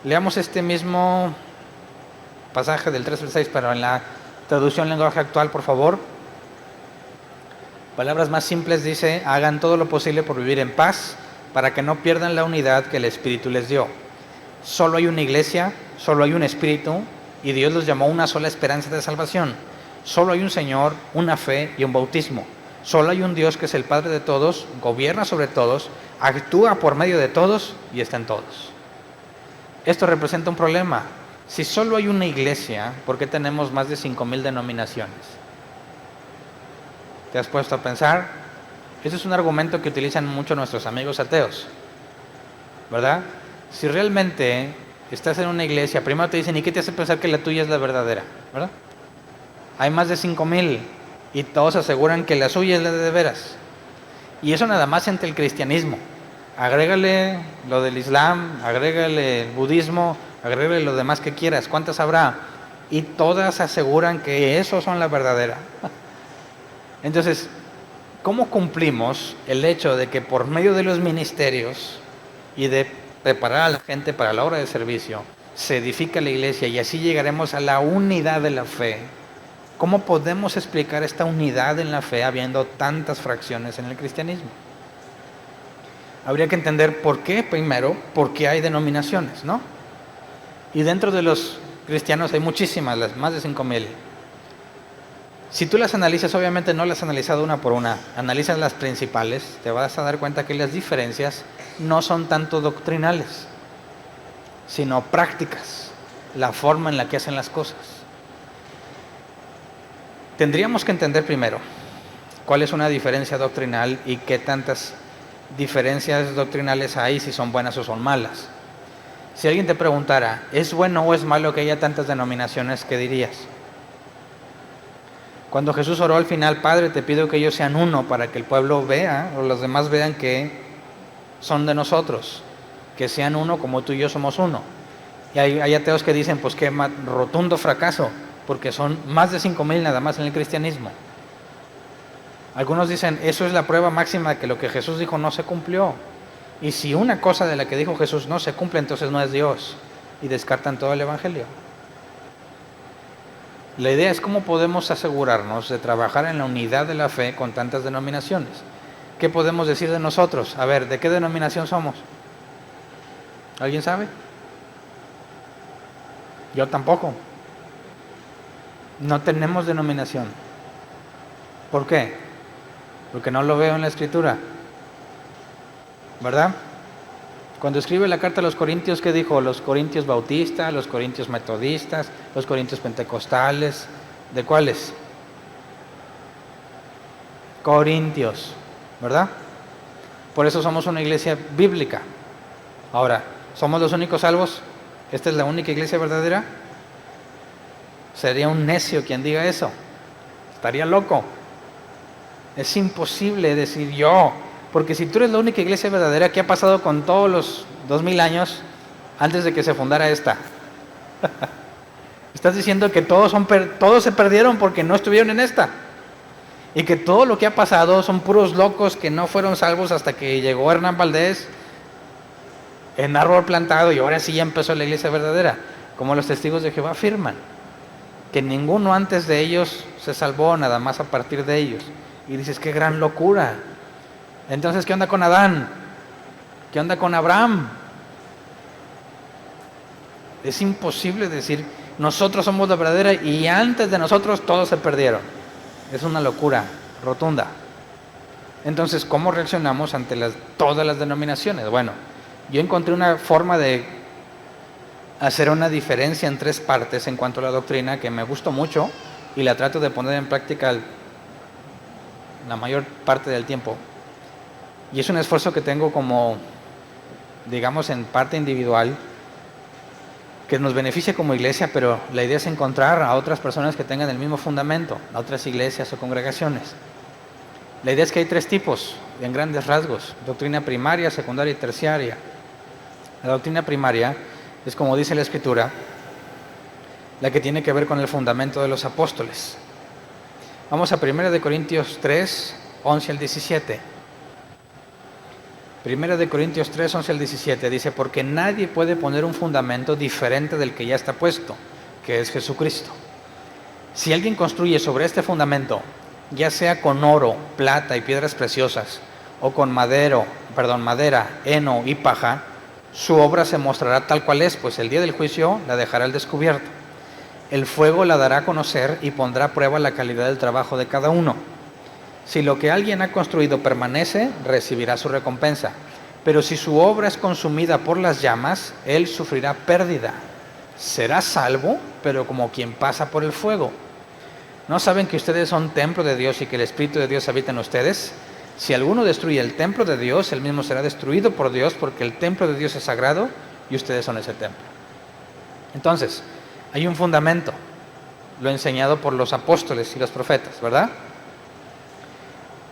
Leamos este mismo pasaje del 3 al 6, pero en la traducción lenguaje actual, por favor. Palabras más simples dice: hagan todo lo posible por vivir en paz, para que no pierdan la unidad que el Espíritu les dio. Solo hay una iglesia, solo hay un Espíritu, y Dios los llamó a una sola esperanza de salvación. Solo hay un Señor, una fe y un bautismo. Solo hay un Dios que es el Padre de todos, gobierna sobre todos, actúa por medio de todos y está en todos. Esto representa un problema. Si solo hay una iglesia, ¿por qué tenemos más de 5,000 denominaciones? ¿Te has puesto a pensar? Ese es un argumento que utilizan mucho nuestros amigos ateos, ¿verdad? Si realmente estás en una iglesia, primero te dicen: ¿y qué te hace pensar que la tuya es la verdadera? ¿Verdad? Hay más de 5,000 y todos aseguran que la suya es la de veras. Y eso nada más entre el cristianismo. Agrégale lo del Islam, agrégale el budismo, agrégale lo demás que quieras. ¿Cuántas habrá? Y todas aseguran que esos son la verdadera. Entonces, ¿cómo cumplimos el hecho de que por medio de los ministerios y de preparar a la gente para la obra de servicio, se edifica la iglesia y así llegaremos a la unidad de la fe? ¿Cómo podemos explicar esta unidad en la fe habiendo tantas fracciones en el cristianismo? Habría que entender por qué, primero, por qué hay denominaciones, ¿no? Y dentro de los cristianos hay muchísimas, más de 5,000. Si tú las analizas, obviamente no las has analizado una por una, analizas las principales, te vas a dar cuenta que las diferencias no son tanto doctrinales, sino prácticas, la forma en la que hacen las cosas. Tendríamos que entender primero cuál es una diferencia doctrinal y qué tantas diferencias doctrinales hay, si son buenas o son malas. Si alguien te preguntara: ¿es bueno o es malo que haya tantas denominaciones? ¿Qué dirías? Cuando Jesús oró al final: Padre, te pido que ellos sean uno, para que el pueblo vea, o los demás vean que son de nosotros, que sean uno como tú y yo somos uno. Y hay ateos que dicen, pues qué rotundo fracaso, porque son más de 5,000 nada más en el cristianismo. Algunos dicen, eso es la prueba máxima de que lo que Jesús dijo no se cumplió. Y si una cosa de la que dijo Jesús no se cumple, entonces no es Dios. Y descartan todo el evangelio. La idea es cómo podemos asegurarnos de trabajar en la unidad de la fe con tantas denominaciones. ¿Qué podemos decir de nosotros? A ver, ¿de qué denominación somos? ¿Alguien sabe? Yo tampoco. No tenemos denominación. ¿Por qué? Porque no lo veo en la Escritura. ¿Verdad? Cuando escribe la carta a los Corintios, ¿qué dijo? Los Corintios bautistas, los Corintios metodistas, los Corintios pentecostales. ¿De cuáles? Corintios, ¿verdad? Por eso somos una iglesia bíblica. Ahora, ¿somos los únicos salvos? ¿Esta es la única iglesia verdadera? Sería un necio quien diga eso. Estaría loco. Es imposible decir yo, porque si tú eres la única iglesia verdadera, ¿qué ha pasado con todos los 2000 años antes de que se fundara esta? Estás diciendo que todos se perdieron porque no estuvieron en esta. Y que todo lo que ha pasado son puros locos que no fueron salvos hasta que llegó Hernán Valdés en árbol plantado y ahora sí ya empezó la iglesia verdadera. Como los testigos de Jehová afirman, que ninguno antes de ellos se salvó, nada más a partir de ellos. Y dices, qué gran locura. Entonces, ¿qué onda con Adán? ¿Qué onda con Abraham? Es imposible decir, nosotros somos la verdadera y antes de nosotros todos se perdieron. Es una locura rotunda. Entonces, ¿cómo reaccionamos ante todas las denominaciones? Bueno, yo encontré una forma de hacer una diferencia en 3 partes en cuanto a la doctrina que me gustó mucho y la trato de poner en práctica la mayor parte del tiempo. Y es un esfuerzo que tengo como, digamos, en parte individual, que nos beneficia como iglesia, pero la idea es encontrar a otras personas que tengan el mismo fundamento, a otras iglesias o congregaciones. La idea es que hay 3 tipos, en grandes rasgos: doctrina primaria, secundaria y terciaria. La doctrina primaria es, como dice la Escritura, la que tiene que ver con el fundamento de los apóstoles. Vamos a 1 Corintios 3, 11 al 17. 1 Corintios 3, 11 al 17 dice, porque nadie puede poner un fundamento diferente del que ya está puesto, que es Jesucristo. Si alguien construye sobre este fundamento, ya sea con oro, plata y piedras preciosas, o con madera, heno y paja, su obra se mostrará tal cual es, pues el día del juicio la dejará al descubierto. El fuego la dará a conocer y pondrá a prueba la calidad del trabajo de cada uno. Si lo que alguien ha construido permanece, recibirá su recompensa. Pero si su obra es consumida por las llamas, él sufrirá pérdida. Será salvo, pero como quien pasa por el fuego. ¿No saben que ustedes son templo de Dios y que el Espíritu de Dios habita en ustedes? Si alguno destruye el templo de Dios, él mismo será destruido por Dios, porque el templo de Dios es sagrado y ustedes son ese templo. Entonces, hay un fundamento, lo enseñado por los apóstoles y los profetas, ¿verdad?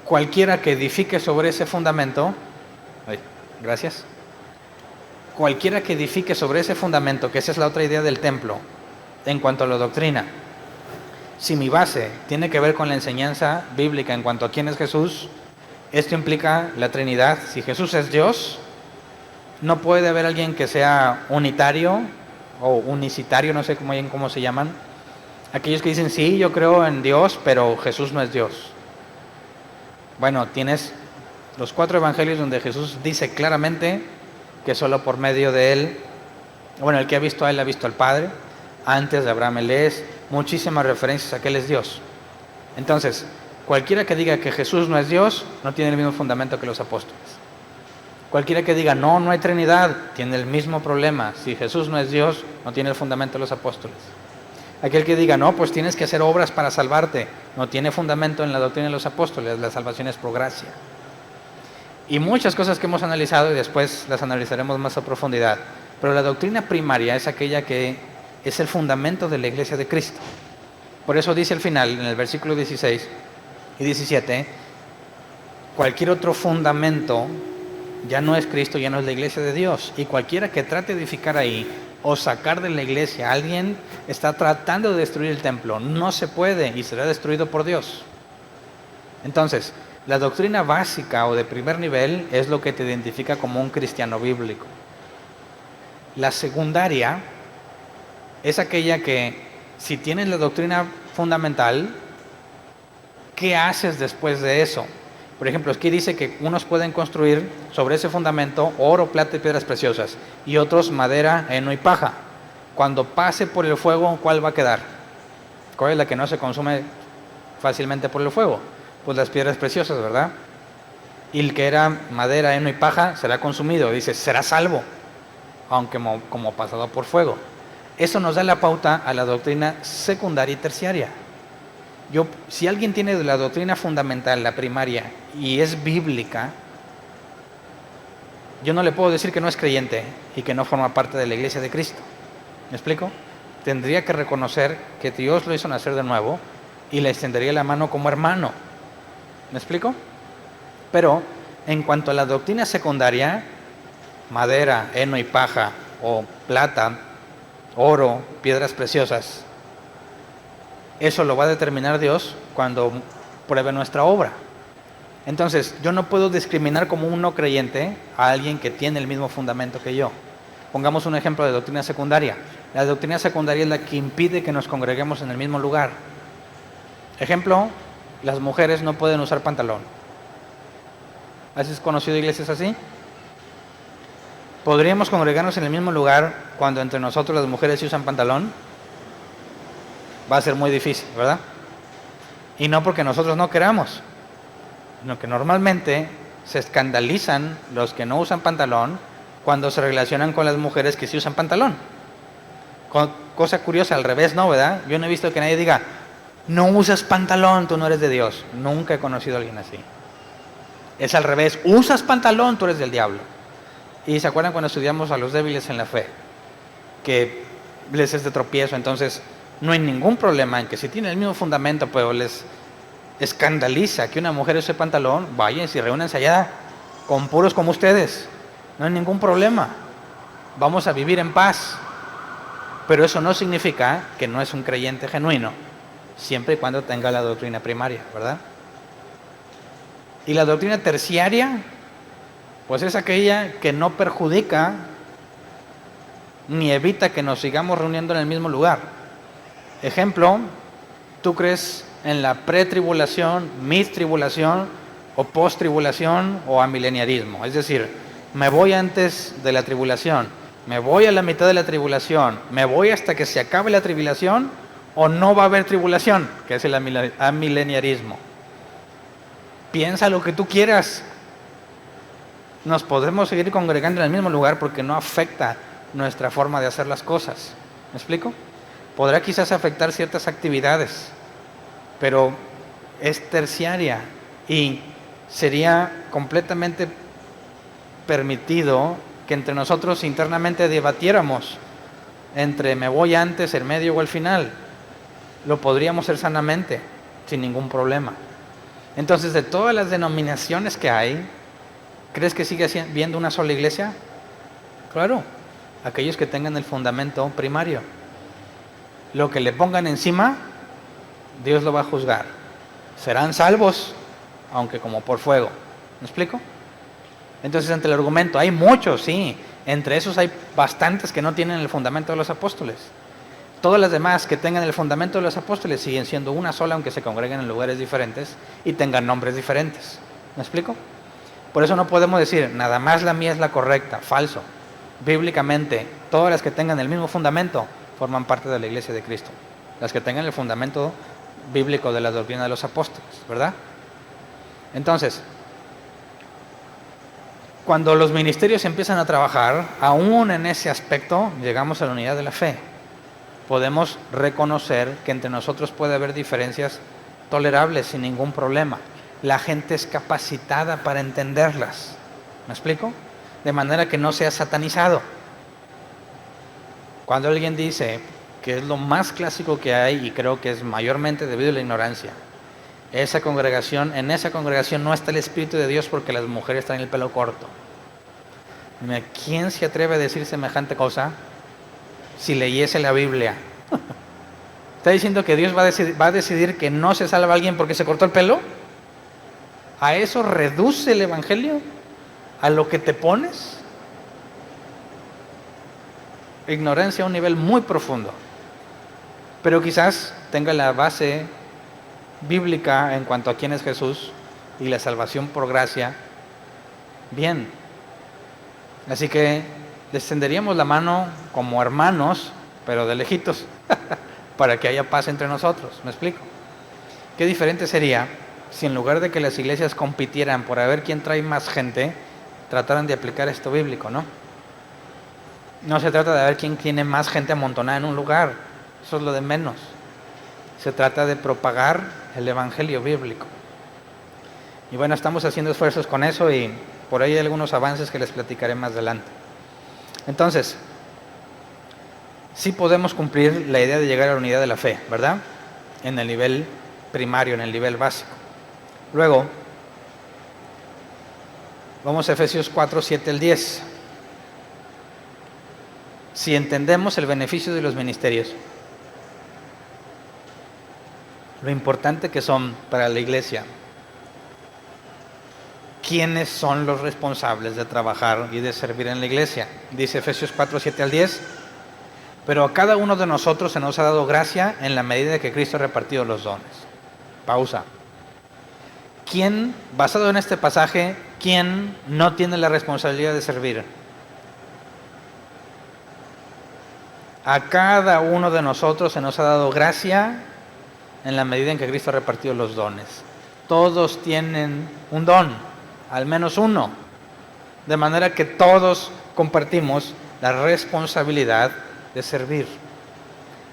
Cualquiera que edifique sobre ese fundamento, cualquiera que edifique sobre ese fundamento, que esa es la otra idea del templo, en cuanto a la doctrina, si mi base tiene que ver con la enseñanza bíblica en cuanto a quién es Jesús, esto implica la Trinidad. Si Jesús es Dios, no puede haber alguien que sea unitario o unicitario, no sé cómo se llaman, aquellos que dicen, sí, yo creo en Dios, pero Jesús no es Dios. Bueno, tienes los 4 evangelios donde Jesús dice claramente que solo por medio de él, el que ha visto a él ha visto al Padre. Antes de Abraham él es, muchísimas referencias a que él es Dios. Entonces, cualquiera que diga que Jesús no es Dios, no tiene el mismo fundamento que los apóstoles. Cualquiera que diga, no hay Trinidad, tiene el mismo problema. Si Jesús no es Dios, no tiene el fundamento de los apóstoles. Aquel que diga, no, pues tienes que hacer obras para salvarte, no tiene fundamento en la doctrina de los apóstoles, la salvación es por gracia. Y muchas cosas que hemos analizado y después las analizaremos más a profundidad. Pero la doctrina primaria es aquella que es el fundamento de la iglesia de Cristo. Por eso dice al final, en el versículo 16 y 17, cualquier otro fundamento ya no es Cristo, ya no es la iglesia de Dios. Y cualquiera que trate de edificar ahí o sacar de la iglesia a alguien, está tratando de destruir el templo. No se puede y será destruido por Dios. Entonces, la doctrina básica o de primer nivel es lo que te identifica como un cristiano bíblico. La secundaria es aquella que, si tienes la doctrina fundamental, ¿qué haces después de eso? Por ejemplo, aquí dice que unos pueden construir sobre ese fundamento oro, plata y piedras preciosas, y otros madera, heno y paja. Cuando pase por el fuego, ¿cuál va a quedar? ¿Cuál es la que no se consume fácilmente por el fuego? Pues las piedras preciosas, ¿verdad? Y el que era madera, heno y paja será consumido. Dice, será salvo, aunque como pasado por fuego. Eso nos da la pauta a la doctrina secundaria y terciaria. Si alguien tiene la doctrina fundamental, la primaria, y es bíblica, yo no le puedo decir que no es creyente y que no forma parte de la iglesia de Cristo. ¿Me explico? Tendría que reconocer que Dios lo hizo nacer de nuevo y le extendería la mano como hermano. ¿Me explico? Pero en cuanto a la doctrina secundaria, madera, heno y paja, o plata, oro, piedras preciosas, eso lo va a determinar Dios cuando pruebe nuestra obra. Entonces, yo no puedo discriminar como un no creyente a alguien que tiene el mismo fundamento que yo. Pongamos un ejemplo de doctrina secundaria. La doctrina secundaria es la que impide que nos congreguemos en el mismo lugar. Ejemplo, las mujeres no pueden usar pantalón. ¿Has conocido iglesias así? ¿Podríamos congregarnos en el mismo lugar cuando entre nosotros las mujeres sí usan pantalón? Va a ser muy difícil, ¿verdad? Y no porque nosotros no queramos, sino que normalmente se escandalizan los que no usan pantalón cuando se relacionan con las mujeres que sí usan pantalón. Cosa curiosa, al revés, ¿no? ¿Verdad? Yo no he visto que nadie diga, no usas pantalón, tú no eres de Dios. Nunca he conocido a alguien así. Es al revés, usas pantalón, tú eres del diablo. Y ¿se acuerdan cuando estudiamos a los débiles en la fe? Que les es de tropiezo, entonces no hay ningún problema en que si tienen el mismo fundamento, pero les escandaliza que una mujer use pantalón, vayan y reúnanse allá con puros como ustedes. No hay ningún problema. Vamos a vivir en paz. Pero eso no significa que no es un creyente genuino, siempre y cuando tenga la doctrina primaria, ¿verdad? Y la doctrina terciaria, pues es aquella que no perjudica ni evita que nos sigamos reuniendo en el mismo lugar. Ejemplo, ¿tú crees en la pretribulación, midtribulación o posttribulación o amileniarismo? Es decir, me voy antes de la tribulación, me voy a la mitad de la tribulación, me voy hasta que se acabe la tribulación, o no va a haber tribulación, que es el amileniarismo. Piensa lo que tú quieras. Nos podemos seguir congregando en el mismo lugar porque no afecta nuestra forma de hacer las cosas. ¿Me explico? Podrá quizás afectar ciertas actividades, pero es terciaria y sería completamente permitido que entre nosotros internamente debatiéramos entre me voy antes, el medio o el final. Lo podríamos hacer sanamente, sin ningún problema. Entonces, de todas las denominaciones que hay, ¿crees que sigue habiendo una sola iglesia? Claro, aquellos que tengan el fundamento primario. Lo que le pongan encima, Dios lo va a juzgar. Serán salvos, aunque como por fuego. ¿Me explico? Entonces, ante el argumento, hay muchos, sí. Entre esos hay bastantes que no tienen el fundamento de los apóstoles. Todas las demás que tengan el fundamento de los apóstoles siguen siendo una sola, aunque se congreguen en lugares diferentes y tengan nombres diferentes. ¿Me explico? Por eso no podemos decir, nada más la mía es la correcta. Falso. Bíblicamente, todas las que tengan el mismo fundamento forman parte de la iglesia de Cristo. Las que tengan el fundamento bíblico de la doctrina de los apóstoles, ¿verdad? Entonces, cuando los ministerios empiezan a trabajar, aún en ese aspecto, llegamos a la unidad de la fe. Podemos reconocer que entre nosotros puede haber diferencias tolerables sin ningún problema. La gente es capacitada para entenderlas. ¿Me explico? De manera que no sea satanizado. Cuando alguien dice que es lo más clásico que hay, y creo que es mayormente debido a la ignorancia, en esa congregación no está el Espíritu de Dios porque las mujeres traen el pelo corto. ¿Quién se atreve a decir semejante cosa? si leyese la Biblia? ¿Está diciendo que Dios va a decidir que no se salva alguien porque se cortó el pelo? ¿A eso reduce el Evangelio? ¿A lo que te pones? Ignorancia a un nivel muy profundo. Pero quizás tenga la base bíblica en cuanto a quién es Jesús y la salvación por gracia. Bien. Así que extenderíamos la mano como hermanos, pero de lejitos, para que haya paz entre nosotros. ¿Me explico? Qué diferente sería si en lugar de que las iglesias compitieran por a ver quién trae más gente, trataran de aplicar esto bíblico, ¿no? No se trata de ver quién tiene más gente amontonada en un lugar. Eso es lo de menos. Se trata de propagar el evangelio bíblico. Y bueno, estamos haciendo esfuerzos con eso y por ahí hay algunos avances que les platicaré más adelante. Entonces, sí podemos cumplir la idea de llegar a la unidad de la fe, ¿verdad? En el nivel primario, en el nivel básico. Luego, vamos a Efesios 4, 7 al 10. Si entendemos el beneficio de los ministerios, lo importante que son para la iglesia, ¿quiénes son los responsables de trabajar y de servir en la iglesia? Dice Efesios 4, 7 al 10. Pero a cada uno de nosotros se nos ha dado gracia en la medida que Cristo ha repartido los dones. Pausa. ¿Quién, basado en este pasaje, quién no tiene la responsabilidad de servir? A cada uno de nosotros se nos ha dado gracia en la medida en que Cristo ha repartido los dones. Todos tienen un don, al menos uno. De manera que todos compartimos la responsabilidad de servir.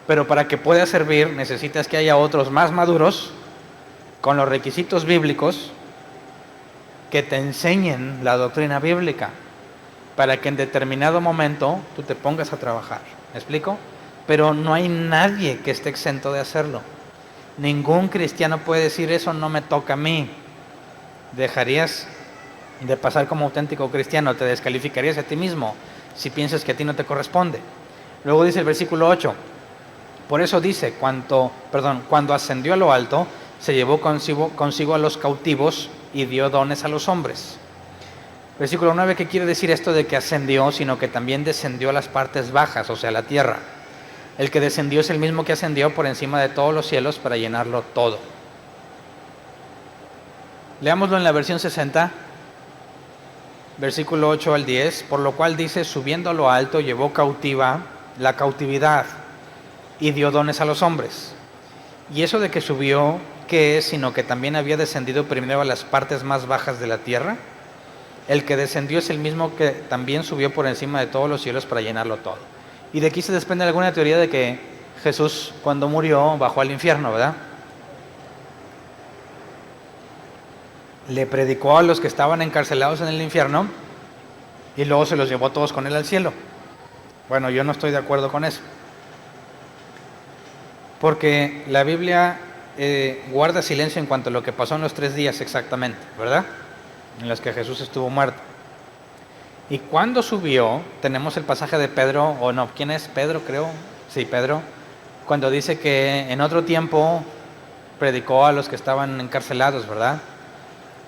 Pero para que puedas servir necesitas que haya otros más maduros con los requisitos bíblicos que te enseñen la doctrina bíblica para que en determinado momento tú te pongas a trabajar. ¿Me explico? Pero no hay nadie que esté exento de hacerlo. Ningún cristiano puede decir eso no me toca a mí. Dejarías de pasar como auténtico cristiano, te descalificarías a ti mismo si piensas que a ti no te corresponde. Luego dice el versículo 8, por eso dice, cuando ascendió a lo alto, se llevó consigo a los cautivos y dio dones a los hombres. Versículo 9, ¿qué quiere decir esto de que ascendió? Sino que también descendió a las partes bajas, o sea, a la tierra. El que descendió es el mismo que ascendió por encima de todos los cielos para llenarlo todo. Leámoslo en la versión 60, versículo 8 al 10, por lo cual dice, subiendo a lo alto, llevó cautiva la cautividad y dio dones a los hombres. Y eso de que subió, ¿qué es? Sino que también había descendido primero a las partes más bajas de la tierra. El que descendió es el mismo que también subió por encima de todos los cielos para llenarlo todo. Y de aquí se desprende alguna teoría de que Jesús, cuando murió, bajó al infierno, ¿verdad? Le predicó a los que estaban encarcelados en el infierno y luego se los llevó a todos con él al cielo. Bueno, yo no estoy de acuerdo con eso. Porque la Biblia guarda silencio en cuanto a lo que pasó en los 3 días exactamente, ¿verdad? En los que Jesús estuvo muerto. Y cuando subió, tenemos el pasaje de Pedro, o no, ¿quién es? Pedro, creo. Sí, Pedro. Cuando dice que en otro tiempo predicó a los que estaban encarcelados, ¿verdad?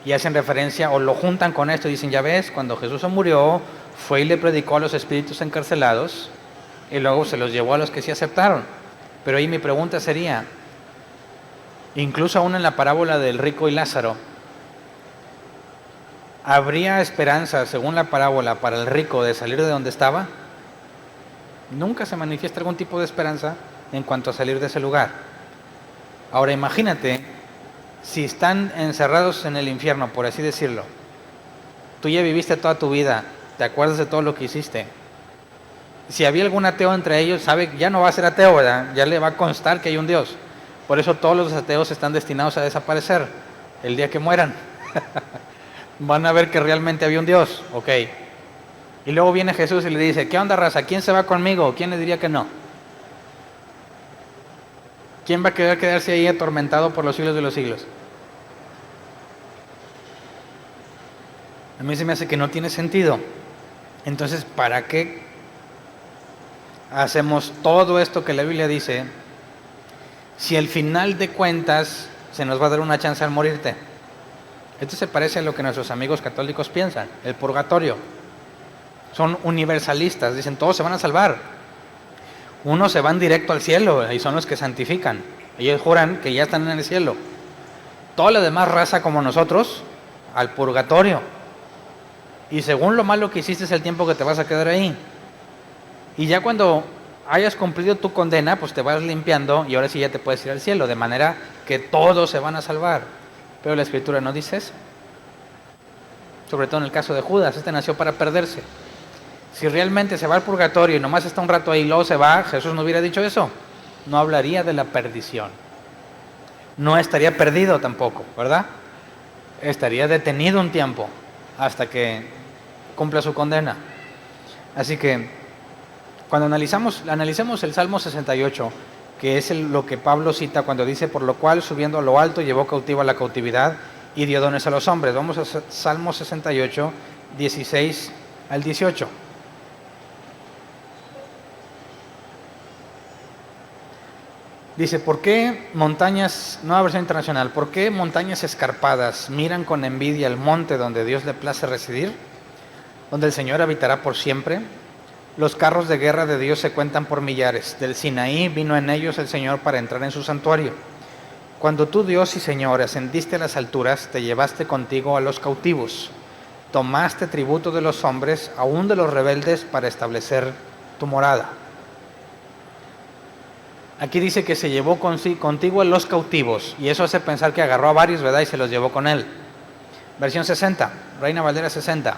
Y hacen referencia, o lo juntan con esto, y dicen, ya ves, cuando Jesús murió, fue y le predicó a los espíritus encarcelados, y luego se los llevó a los que sí aceptaron. Pero ahí mi pregunta sería, incluso aún en la parábola del rico y Lázaro, ¿habría esperanza, según la parábola, para el rico de salir de donde estaba? Nunca se manifiesta algún tipo de esperanza en cuanto a salir de ese lugar. Ahora imagínate, si están encerrados en el infierno, por así decirlo, tú ya viviste toda tu vida, te acuerdas de todo lo que hiciste. Si había algún ateo entre ellos, sabe, ya no va a ser ateo, ¿verdad? Ya le va a constar que hay un Dios. Por eso todos los ateos están destinados a desaparecer el día que mueran. Van a ver que realmente había un Dios, ok. Y luego viene Jesús y le dice, ¿qué onda, raza? ¿Quién se va conmigo? ¿Quién le diría que no? ¿Quién va a querer quedarse ahí atormentado por los siglos de los siglos? A mí se me hace que no tiene sentido. Entonces, ¿para qué hacemos todo esto que la Biblia dice, si al final de cuentas se nos va a dar una chance al morirte? Esto se parece a lo que nuestros amigos católicos piensan, el purgatorio. Son universalistas, dicen todos se van a salvar. Unos se van directo al cielo y son los que santifican. Ellos juran que ya están en el cielo. Toda la demás raza como nosotros, al purgatorio. Y según lo malo que hiciste es el tiempo que te vas a quedar ahí. Y ya cuando hayas cumplido tu condena, pues te vas limpiando y ahora sí ya te puedes ir al cielo, de manera que todos se van a salvar. Pero la Escritura no dice eso. Sobre todo en el caso de Judas, este nació para perderse. Si realmente se va al purgatorio y nomás está un rato ahí y luego se va, Jesús no hubiera dicho eso. No hablaría de la perdición. No estaría perdido tampoco, ¿verdad? Estaría detenido un tiempo hasta que cumpla su condena. Así que cuando analicemos el Salmo 68, que es lo que Pablo cita cuando dice, por lo cual subiendo a lo alto llevó cautivo a la cautividad y dio dones a los hombres. Vamos a Salmo 68, 16 al 18. Dice, ¿por qué montañas, nueva versión internacional, por qué montañas escarpadas miran con envidia el monte donde Dios le place residir, donde el Señor habitará por siempre? Los carros de guerra de Dios se cuentan por millares. Del Sinaí vino en ellos el Señor para entrar en su santuario. Cuando tú, Dios y Señor, ascendiste a las alturas, te llevaste contigo a los cautivos. Tomaste tributo de los hombres, aún de los rebeldes, para establecer tu morada. Aquí dice que se llevó contigo a los cautivos, y eso hace pensar que agarró a varios, ¿verdad? Y se los llevó con él. Versión 60, Reina Valera 60.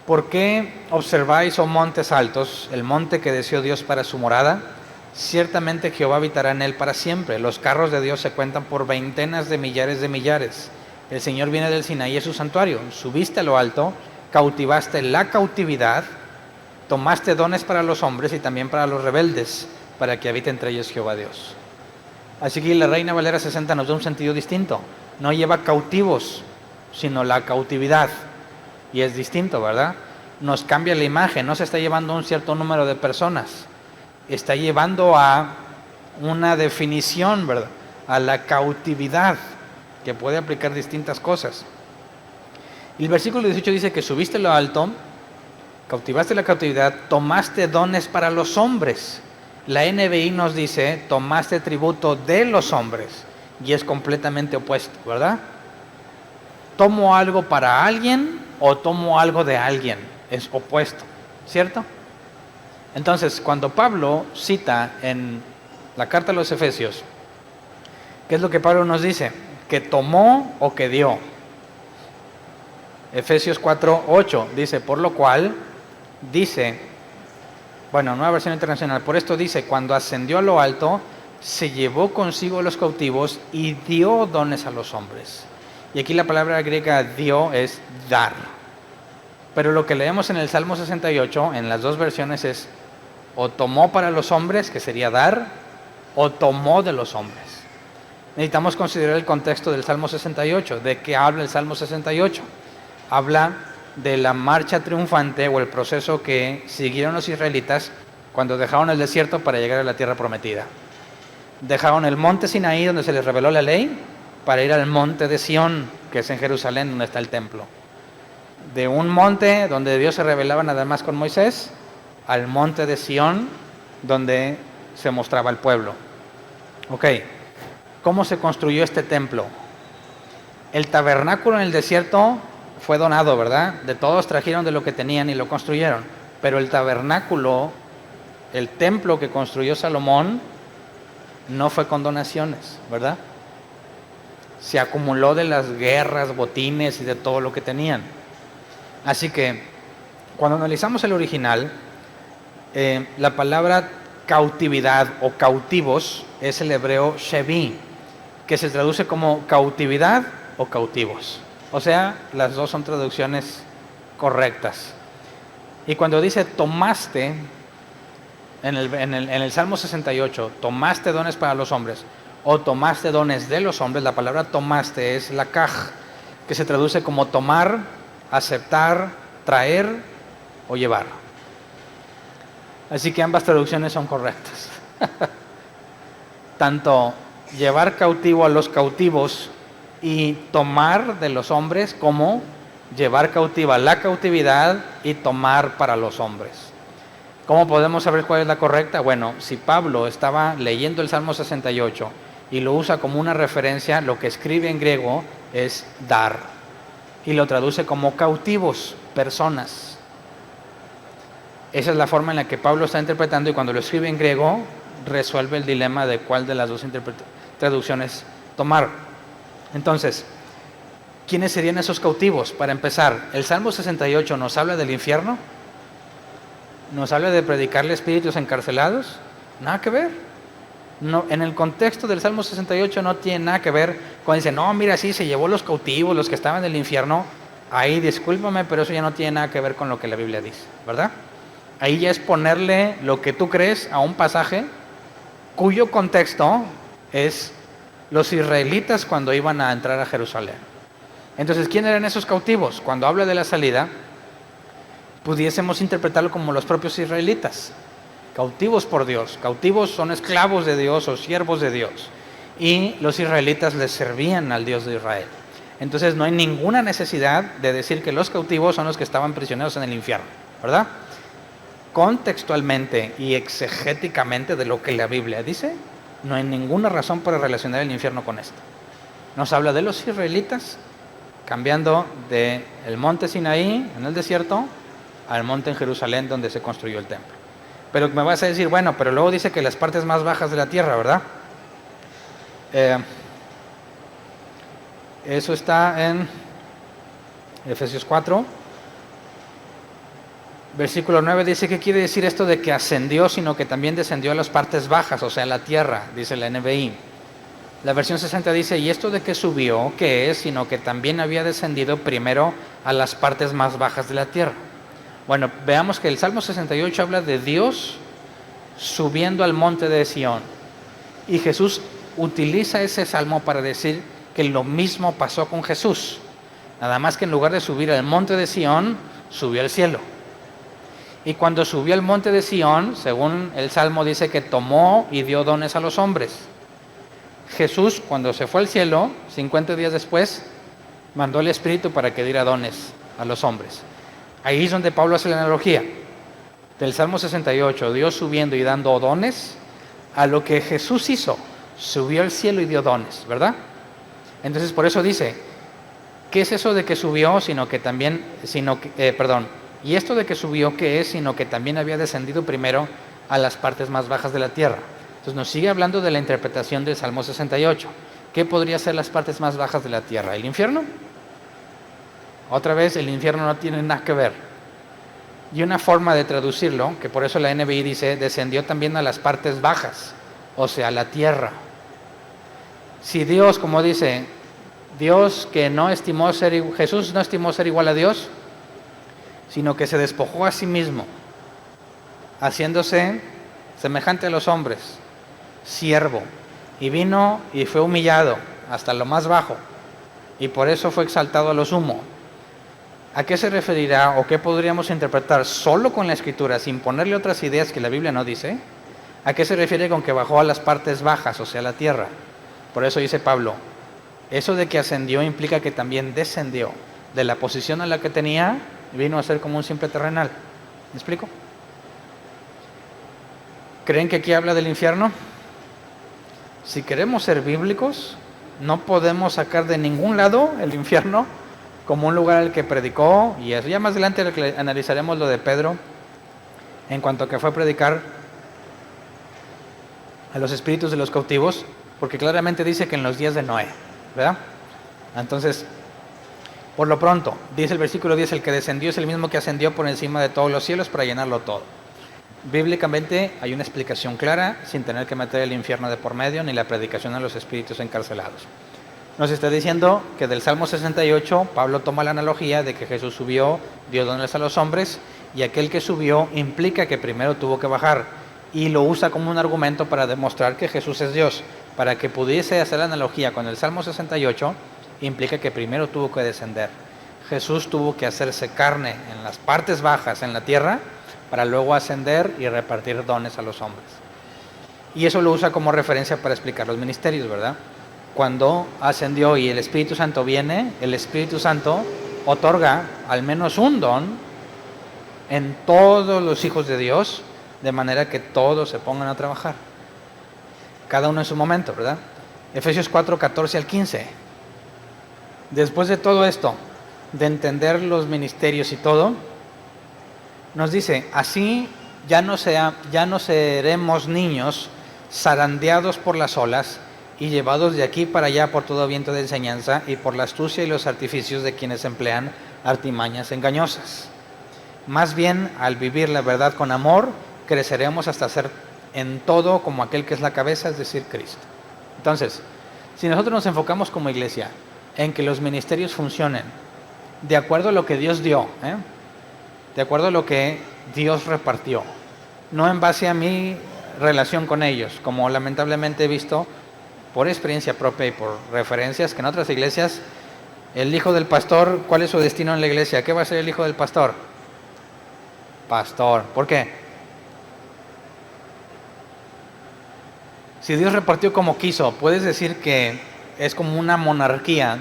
¿Por qué observáis, oh montes altos, el monte que deseó Dios para su morada? Ciertamente Jehová habitará en él para siempre. Los carros de Dios se cuentan por veintenas de millares de millares. El Señor viene del Sinaí, es su santuario. Subiste a lo alto, cautivaste la cautividad, tomaste dones para los hombres y también para los rebeldes, para que habite entre ellos Jehová Dios. Así que la Reina Valera 60 nos da un sentido distinto. No lleva cautivos, sino la cautividad. Y es distinto, ¿verdad? Nos cambia la imagen, no se está llevando un cierto número de personas. Está llevando a una definición, ¿verdad? A la cautividad, que puede aplicar distintas cosas. Y el versículo 18 dice que subiste lo alto, cautivaste la cautividad, tomaste dones para los hombres. La NBI nos dice, tomaste tributo de los hombres, y es completamente opuesto, ¿verdad? Tomo algo para alguien o tomo algo de alguien, es opuesto, ¿cierto? Entonces, cuando Pablo cita en la carta a los Efesios, ¿qué es lo que Pablo nos dice? ¿Que tomó o que dio? Efesios 4:8 dice, por lo cual, dice, bueno, nueva versión internacional, por esto dice, cuando ascendió a lo alto, se llevó consigo a los cautivos y dio dones a los hombres. Y aquí la palabra griega dio es dar. Pero lo que leemos en el Salmo 68, en las dos versiones, es o tomó para los hombres, que sería dar, o tomó de los hombres. Necesitamos considerar el contexto del Salmo 68. ¿De qué habla el Salmo 68? Habla de la marcha triunfante o el proceso que siguieron los israelitas cuando dejaron el desierto para llegar a la tierra prometida. Dejaron el monte Sinaí, donde se les reveló la ley, para ir al monte de Sión, que es en Jerusalén, donde está el templo. De un monte donde Dios se revelaba nada más con Moisés, al monte de Sión, donde se mostraba el pueblo. Ok, ¿cómo se construyó este templo? El tabernáculo en el desierto fue donado, ¿verdad? De todos trajeron de lo que tenían y lo construyeron. Pero el tabernáculo, el templo que construyó Salomón, no fue con donaciones, ¿verdad? Se acumuló de las guerras, botines y de todo lo que tenían. Así que, cuando analizamos el original, la palabra cautividad o cautivos es el hebreo shevi, que se traduce como cautividad o cautivos. O sea, las dos son traducciones correctas. Y cuando dice tomaste, en el Salmo 68, tomaste dones para los hombres, o tomaste dones de los hombres, la palabra tomaste es la kaj, que se traduce como tomar, aceptar, traer o llevar. Así que ambas traducciones son correctas. Tanto llevar cautivo a los cautivos y tomar de los hombres, como llevar cautiva la cautividad y tomar para los hombres. ¿Cómo podemos saber cuál es la correcta? Bueno, si Pablo estaba leyendo el Salmo 68 y lo usa como una referencia, lo que escribe en griego es dar y lo traduce como cautivos, personas. Esa es la forma en la que Pablo está interpretando, y cuando lo escribe en griego resuelve el dilema de cuál de las dos traducciones tomar. Entonces, ¿quiénes serían esos cautivos? Para empezar, el Salmo 68 nos habla del infierno, nos habla de predicarle a espíritus encarcelados. Nada que ver. No, en el contexto del Salmo 68 no tiene nada que ver cuando dice, no, mira, sí, se llevó los cautivos, los que estaban en el infierno. Ahí, discúlpame, pero eso ya no tiene nada que ver con lo que la Biblia dice, ¿verdad? Ahí ya es ponerle lo que tú crees a un pasaje cuyo contexto es los israelitas cuando iban a entrar a Jerusalén. Entonces, ¿quién eran esos cautivos? Cuando habla de la salida, pudiésemos interpretarlo como los propios israelitas. Cautivos por Dios. Cautivos son esclavos de Dios o siervos de Dios. Y los israelitas les servían al Dios de Israel. Entonces no hay ninguna necesidad de decir que los cautivos son los que estaban prisioneros en el infierno, ¿verdad? Contextualmente y exegéticamente de lo que la Biblia dice, no hay ninguna razón para relacionar el infierno con esto. Nos habla de los israelitas cambiando del monte Sinaí en el desierto al monte en Jerusalén donde se construyó el templo. Pero me vas a decir, bueno, pero luego dice que las partes más bajas de la tierra, ¿verdad? Eso está en Efesios 4. Versículo 9 dice, ¿qué quiere decir esto de que ascendió, sino que también descendió a las partes bajas, o sea, a la tierra? Dice la NBI. La versión 60 dice, ¿y esto de que subió, qué es? Sino que también había descendido primero a las partes más bajas de la tierra. Bueno, veamos que el Salmo 68 habla de Dios subiendo al monte de Sión. Y Jesús utiliza ese salmo para decir que lo mismo pasó con Jesús. Nada más que en lugar de subir al monte de Sión, subió al cielo. Y cuando subió al monte de Sión, según el Salmo dice que tomó y dio dones a los hombres. Jesús, cuando se fue al cielo, 50 días después, mandó el Espíritu para que diera dones a los hombres. Ahí es donde Pablo hace la analogía del Salmo 68, Dios subiendo y dando dones, a lo que Jesús hizo, subió al cielo y dio dones, ¿verdad? Entonces por eso dice, ¿qué es eso de que subió? ¿Y esto de que subió qué es? Sino que también había descendido primero a las partes más bajas de la tierra. Entonces nos sigue hablando de la interpretación del Salmo 68. ¿Qué podría ser las partes más bajas de la tierra? ¿El infierno? Otra vez, el infierno no tiene nada que ver. Y una forma de traducirlo, que por eso la NBI dice, descendió también a las partes bajas, o sea, a la tierra. Si Dios, como dice, Jesús no estimó ser igual a Dios, sino que se despojó a sí mismo, haciéndose semejante a los hombres, siervo, y vino y fue humillado hasta lo más bajo, y por eso fue exaltado a lo sumo. ¿A qué se referirá o qué podríamos interpretar solo con la Escritura, sin ponerle otras ideas que la Biblia no dice? ¿A qué se refiere con que bajó a las partes bajas, o sea, a la tierra? Por eso dice Pablo, eso de que ascendió implica que también descendió de la posición a la que tenía y vino a ser como un simple terrenal. ¿Me explico? ¿Creen que aquí habla del infierno? Si queremos ser bíblicos, no podemos sacar de ningún lado el infierno como un lugar al que predicó, y eso ya más adelante analizaremos lo de Pedro en cuanto a que fue a predicar a los espíritus de los cautivos, porque claramente dice que en los días de Noé, ¿verdad? Entonces, por lo pronto, dice el versículo 10, el que descendió es el mismo que ascendió por encima de todos los cielos para llenarlo todo. Bíblicamente hay una explicación clara, sin tener que meter el infierno de por medio, ni la predicación a los espíritus encarcelados. Nos está diciendo que del Salmo 68, Pablo toma la analogía de que Jesús subió, dio dones a los hombres, y aquel que subió implica que primero tuvo que bajar, y lo usa como un argumento para demostrar que Jesús es Dios. Para que pudiese hacer la analogía con el Salmo 68, implica que primero tuvo que descender. Jesús tuvo que hacerse carne en las partes bajas, en la tierra, para luego ascender y repartir dones a los hombres. Y eso lo usa como referencia para explicar los ministerios, ¿verdad? Cuando ascendió y el Espíritu Santo viene, el Espíritu Santo otorga al menos un don en todos los hijos de Dios, de manera que todos se pongan a trabajar. Cada uno en su momento, ¿verdad? Efesios 4, 14 al 15. Después de todo esto, de entender los ministerios y todo, nos dice, así ya no seremos niños zarandeados por las olas y llevados de aquí para allá por todo viento de enseñanza y por la astucia y los artificios de quienes emplean artimañas engañosas. Más bien, al vivir la verdad con amor, creceremos hasta ser en todo como aquel que es la cabeza, es decir, Cristo. Entonces, si nosotros nos enfocamos como iglesia en que los ministerios funcionen de acuerdo a lo que Dios dio, de acuerdo a lo que Dios repartió, no en base a mi relación con ellos, como lamentablemente he visto por experiencia propia y por referencias que en otras iglesias, el hijo del pastor, ¿cuál es su destino en la iglesia? ¿Qué va a ser el hijo del pastor? Pastor. ¿Por qué? Si Dios repartió como quiso, ¿puedes decir que es como una monarquía,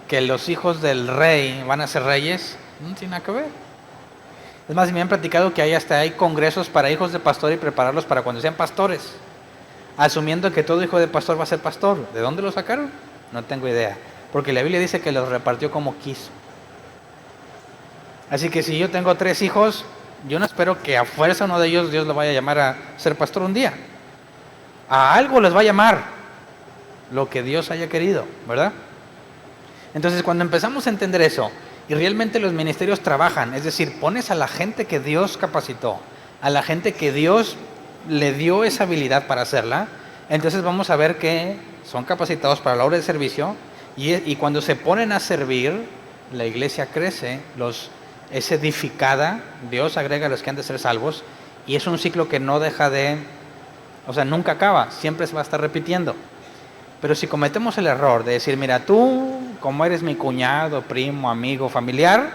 que los hijos del rey van a ser reyes? No tiene nada que ver. Es más, me han platicado que hay congresos para hijos de pastor y prepararlos para cuando sean pastores, asumiendo que todo hijo de pastor va a ser pastor. ¿De dónde lo sacaron? No tengo idea, porque la Biblia dice que los repartió como quiso. Así que si yo tengo 3 hijos, yo no espero que a fuerza uno de ellos Dios lo vaya a llamar a ser pastor un día. A algo les va a llamar, lo que Dios haya querido, ¿verdad? Entonces, cuando empezamos a entender eso, y realmente los ministerios trabajan, es decir, pones a la gente que Dios capacitó, a la gente que Dios le dio esa habilidad para hacerla, entonces vamos a ver que son capacitados para la obra de servicio, y cuando se ponen a servir, la iglesia crece, es edificada, Dios agrega a los que han de ser salvos, y es un ciclo que no deja nunca acaba, siempre se va a estar repitiendo. Pero si cometemos el error de decir, mira, tú, como eres mi cuñado, primo, amigo, familiar,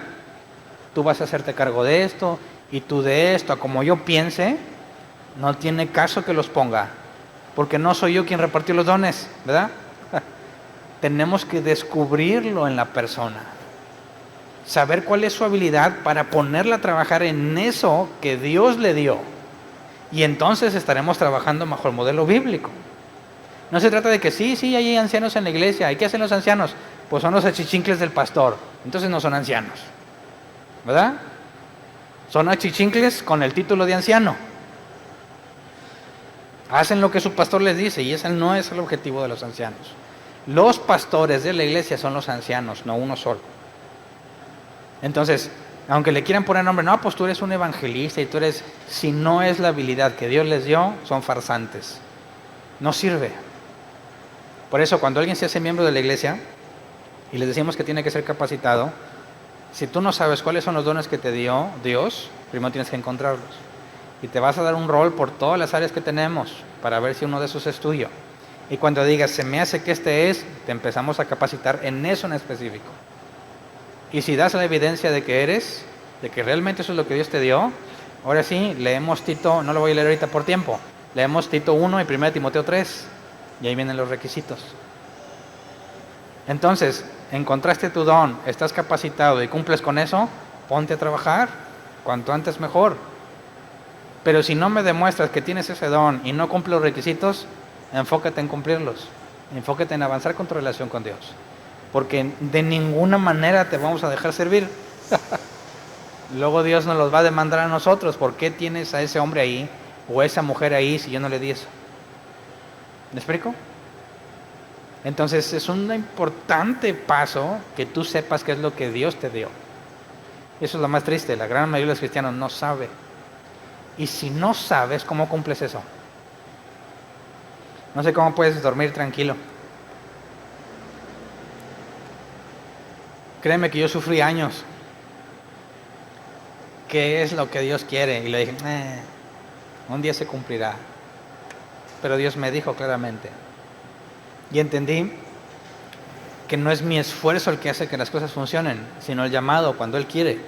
tú vas a hacerte cargo de esto, y tú de esto, como yo piense, no tiene caso que los ponga, porque no soy yo quien repartió los dones, ¿verdad? Tenemos que descubrirlo en la persona, saber cuál es su habilidad para ponerla a trabajar en eso que Dios le dio, y entonces estaremos trabajando bajo el modelo bíblico. No se trata de que sí, hay ancianos en la iglesia. ¿Y qué hacen los ancianos? Pues son los achichincles del pastor. Entonces no son ancianos, ¿verdad? Son achichincles con el título de anciano. Hacen lo que su pastor les dice, y ese no es el objetivo de los ancianos. Los pastores de la iglesia son los ancianos, no uno solo. Entonces, aunque le quieran poner nombre, no, pues tú eres un evangelista y tú eres... Si no es la habilidad que Dios les dio, son farsantes. No sirve. Por eso, cuando alguien se hace miembro de la iglesia y les decimos que tiene que ser capacitado, si tú no sabes cuáles son los dones que te dio Dios, primero tienes que encontrarlos. Y te vas a dar un rol por todas las áreas que tenemos para ver si uno de esos es tuyo. Y cuando digas, se me hace que este es, te empezamos a capacitar en eso en específico. Y si das la evidencia de que eres, de que realmente eso es lo que Dios te dio, ahora sí, leemos Tito, no lo voy a leer ahorita por tiempo, leemos Tito 1 y 1 Timoteo 3, y ahí vienen los requisitos. Entonces, encontraste tu don, estás capacitado y cumples con eso, ponte a trabajar, cuanto antes mejor. Pero si no me demuestras que tienes ese don y no cumples los requisitos, enfócate en cumplirlos, enfócate en avanzar con tu relación con Dios, porque de ninguna manera te vamos a dejar servir. Luego Dios nos los va a demandar a nosotros. ¿Por qué tienes a ese hombre ahí o a esa mujer ahí si yo no le di eso? ¿Me explico? Entonces es un importante paso que tú sepas qué es lo que Dios te dio. Eso es lo más triste, la gran mayoría de los cristianos no sabe. Y si no sabes, ¿cómo cumples eso? No sé cómo puedes dormir tranquilo. Créeme que yo sufrí años. ¿Qué es lo que Dios quiere? Y le dije, un día se cumplirá. Pero Dios me dijo claramente. Y entendí que no es mi esfuerzo el que hace que las cosas funcionen, sino el llamado cuando Él quiere.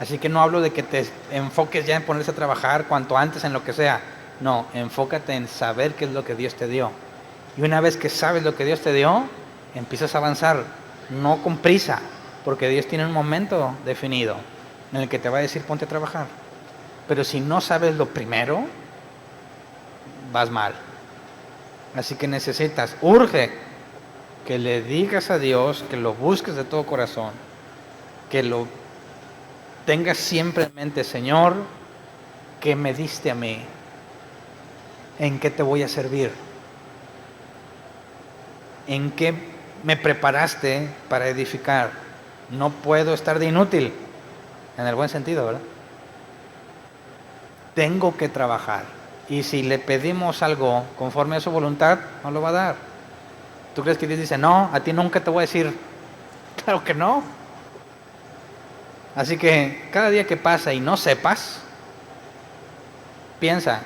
Así que no hablo de que te enfoques ya en ponerse a trabajar cuanto antes en lo que sea. No, enfócate en saber qué es lo que Dios te dio. Y una vez que sabes lo que Dios te dio, empiezas a avanzar, no con prisa, porque Dios tiene un momento definido en el que te va a decir ponte a trabajar. Pero si no sabes lo primero, vas mal. Así que necesitas, urge, que le digas a Dios, que lo busques de todo corazón, que lo tengas siempre en mente, Señor, ¿qué me diste a mí? ¿En qué te voy a servir? ¿En qué me preparaste para edificar? No puedo estar de inútil, en el buen sentido, ¿verdad? Tengo que trabajar. Y si le pedimos algo conforme a su voluntad, no lo va a dar. ¿Tú crees que Dios dice, no, a ti nunca te voy a decir? Claro que no. Así que cada día que pasa y no sepas, piensa,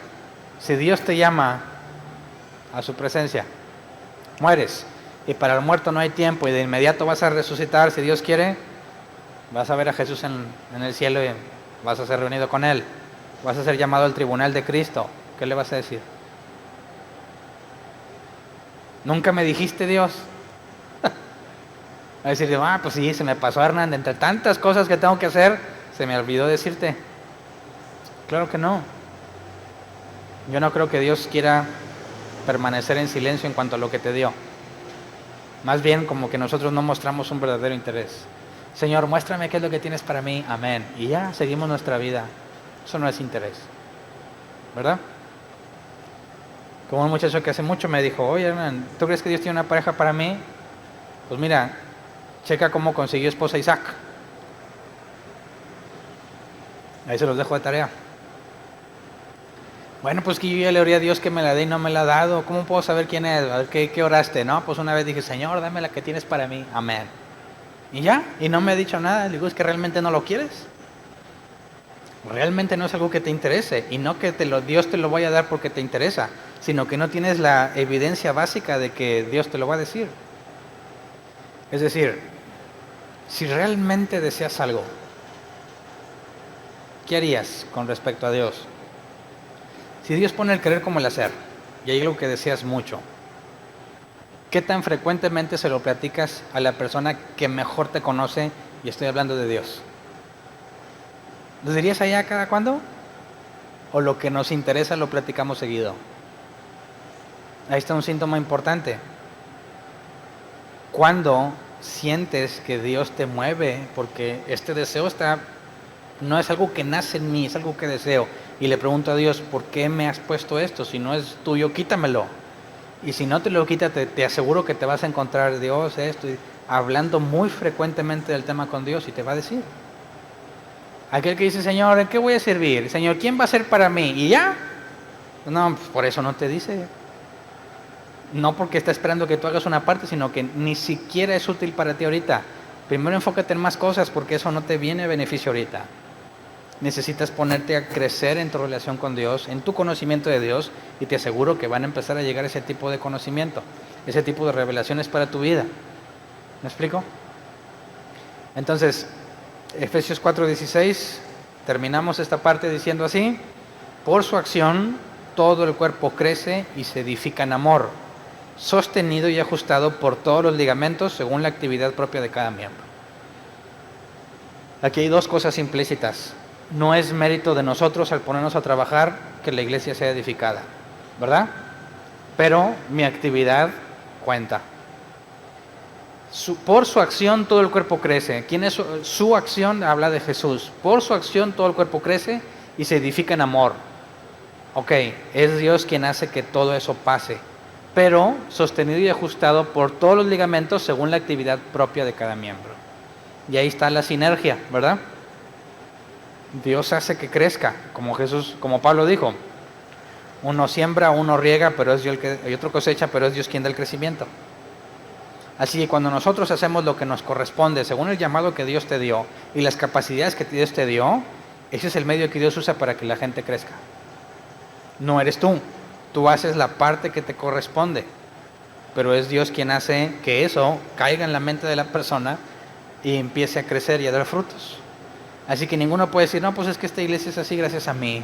si Dios te llama a su presencia, mueres, y para el muerto no hay tiempo, y de inmediato vas a resucitar, si Dios quiere, vas a ver a Jesús en el cielo y vas a ser reunido con Él, vas a ser llamado al tribunal de Cristo. ¿Qué le vas a decir? ¿Nunca me dijiste, Dios? A decir, pues sí, se me pasó, Hernán, entre tantas cosas que tengo que hacer, se me olvidó decirte. Claro que no. Yo no creo que Dios quiera permanecer en silencio en cuanto a lo que te dio. Más bien como que nosotros no mostramos un verdadero interés. Señor, muéstrame qué es lo que tienes para mí. Amén. Y ya seguimos nuestra vida. Eso no es interés, ¿verdad? Como un muchacho que hace mucho me dijo, oye, Hernán, ¿tú crees que Dios tiene una pareja para mí? Pues mira, checa cómo consiguió esposa Isaac. Ahí se los dejo de tarea. Bueno, pues que yo ya le oré a Dios que me la dé y no me la ha dado. ¿Cómo puedo saber quién es? A ver, ¿qué oraste? No, pues una vez dije, Señor, dame la que tienes para mí. Amén. Y ya, y no me ha dicho nada. Le digo, es que realmente no lo quieres. Realmente no es algo que te interese. Y no que Dios te lo vaya a dar porque te interesa, sino que no tienes la evidencia básica de que Dios te lo va a decir. Es decir, si realmente deseas algo, ¿qué harías con respecto a Dios? Si Dios pone el querer como el hacer, y hay algo que deseas mucho, ¿qué tan frecuentemente se lo platicas a la persona que mejor te conoce? Y estoy hablando de Dios. ¿Lo dirías allá cada cuándo? ¿O lo que nos interesa lo platicamos seguido? Ahí está un síntoma importante. Cuando sientes que Dios te mueve, porque este deseo no es algo que nace en mí, es algo que deseo. Y le pregunto a Dios, ¿por qué me has puesto esto? Si no es tuyo, quítamelo. Y si no te lo quita, te aseguro que te vas a encontrar Dios, esto, hablando muy frecuentemente del tema con Dios y te va a decir. Aquel que dice, Señor, ¿en qué voy a servir? Señor, ¿quién va a ser para mí? Y ya. No, pues por eso no te dice. No porque está esperando que tú hagas una parte, sino que ni siquiera es útil para ti ahorita. Primero enfócate en más cosas porque eso no te viene a beneficio ahorita. Necesitas ponerte a crecer en tu relación con Dios, en tu conocimiento de Dios, y te aseguro que van a empezar a llegar ese tipo de conocimiento, ese tipo de revelaciones para tu vida. ¿Me explico? Entonces, Efesios 4:16, terminamos esta parte diciendo así: por su acción todo el cuerpo crece y se edifica en amor, sostenido y ajustado por todos los ligamentos según la actividad propia de cada miembro. Aquí hay dos cosas implícitas. No es mérito de nosotros al ponernos a trabajar que la iglesia sea edificada, ¿verdad? Pero mi actividad cuenta. Por su acción todo el cuerpo crece. ¿Quién es su acción? Habla de Jesús. Por su acción todo el cuerpo crece y se edifica en amor. Ok, es Dios quien hace que todo eso pase, pero sostenido y ajustado por todos los ligamentos según la actividad propia de cada miembro. Y ahí está la sinergia, ¿verdad? Dios hace que crezca, como Pablo dijo, uno siembra, uno riega, pero es Dios y otro cosecha, pero es Dios quien da el crecimiento. Así que cuando nosotros hacemos lo que nos corresponde, según el llamado que Dios te dio y las capacidades que Dios te dio, ese es el medio que Dios usa para que la gente crezca. No eres tú haces la parte que te corresponde, pero es Dios quien hace que eso caiga en la mente de la persona y empiece a crecer y a dar frutos. Así que ninguno puede decir, no, pues es que esta iglesia es así gracias a mí.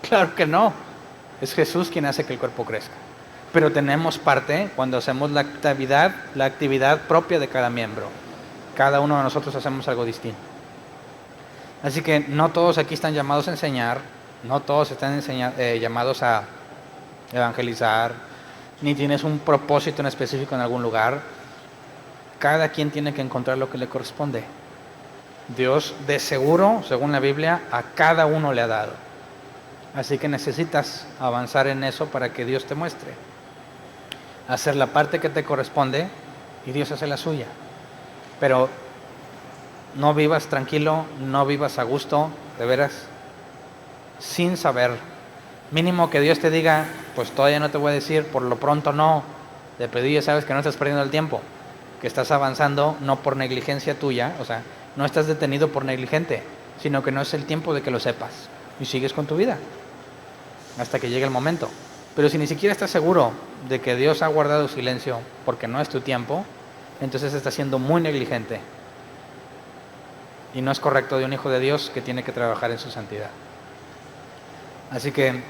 Claro que no. Es Jesús quien hace que el cuerpo crezca. Pero tenemos parte cuando hacemos la actividad propia de cada miembro. Cada uno de nosotros hacemos algo distinto. Así que no todos aquí están llamados a enseñar, no todos están llamados a evangelizar, ni tienes un propósito en específico en algún lugar. Cada quien tiene que encontrar lo que le corresponde. Dios, de seguro, según la Biblia, a cada uno le ha dado. Así que necesitas avanzar en eso para que Dios te muestre. Hacer la parte que te corresponde y Dios hace la suya. Pero no vivas tranquilo, no vivas a gusto, de veras, sin saber. Mínimo que Dios te diga, pues todavía no te voy a decir, por lo pronto no. De pedir, ya sabes que no estás perdiendo el tiempo, que estás avanzando no por negligencia tuya, o sea, no estás detenido por negligente, sino que no es el tiempo de que lo sepas. Y sigues con tu vida hasta que llegue el momento. Pero si ni siquiera estás seguro de que Dios ha guardado silencio porque no es tu tiempo, entonces estás siendo muy negligente. Y no es correcto de un hijo de Dios que tiene que trabajar en su santidad. Así que,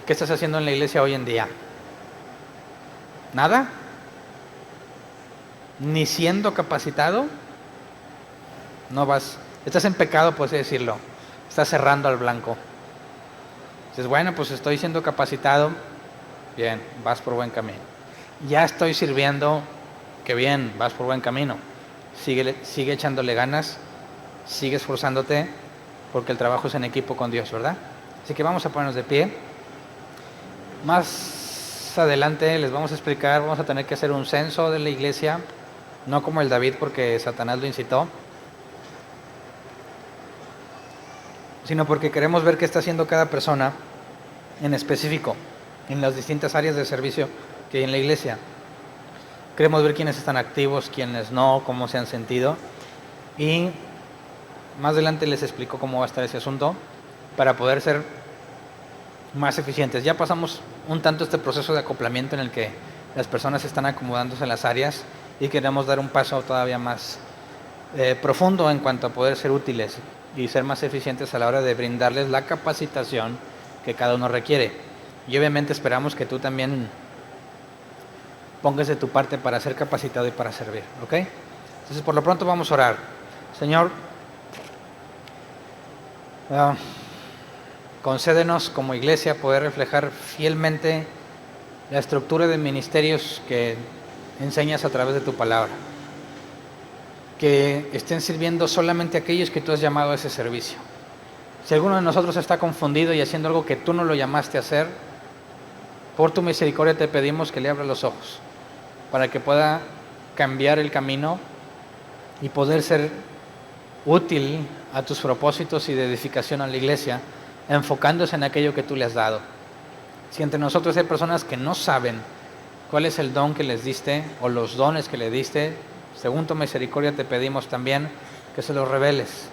¿qué estás haciendo en la iglesia hoy en día? ¿Nada? ¿Ni siendo capacitado? No vas, estás en pecado, por así decirlo. Estás cerrando al blanco. Dices, bueno, pues estoy siendo capacitado. Bien, vas por buen camino. Ya estoy sirviendo. Qué bien, vas por buen camino. Sigue echándole ganas. Sigue esforzándote, porque el trabajo es en equipo con Dios, ¿verdad? Así que vamos a ponernos de pie. Más adelante les vamos a explicar, vamos a tener que hacer un censo de la iglesia, no como el David porque Satanás lo incitó, sino porque queremos ver qué está haciendo cada persona en específico, en las distintas áreas de servicio que hay en la iglesia. Queremos ver quiénes están activos, quiénes no, cómo se han sentido, y más adelante les explico cómo va a estar ese asunto para poder ser más eficientes. Ya pasamos un tanto este proceso de acoplamiento en el que las personas están acomodándose en las áreas y queremos dar un paso todavía más profundo en cuanto a poder ser útiles y ser más eficientes a la hora de brindarles la capacitación que cada uno requiere. Y obviamente esperamos que tú también pongas de tu parte para ser capacitado y para servir, ¿ok? Entonces por lo pronto vamos a orar. Señor, concédenos como iglesia poder reflejar fielmente la estructura de ministerios que enseñas a través de tu palabra. Que estén sirviendo solamente a aquellos que tú has llamado a ese servicio. Si alguno de nosotros está confundido y haciendo algo que tú no lo llamaste a hacer, por tu misericordia te pedimos que le abras los ojos para que pueda cambiar el camino y poder ser útil a tus propósitos y de edificación a la iglesia, enfocándose en aquello que tú le has dado. Si entre nosotros hay personas que no saben cuál es el don que les diste o los dones que le diste, según tu misericordia te pedimos también que se los reveles.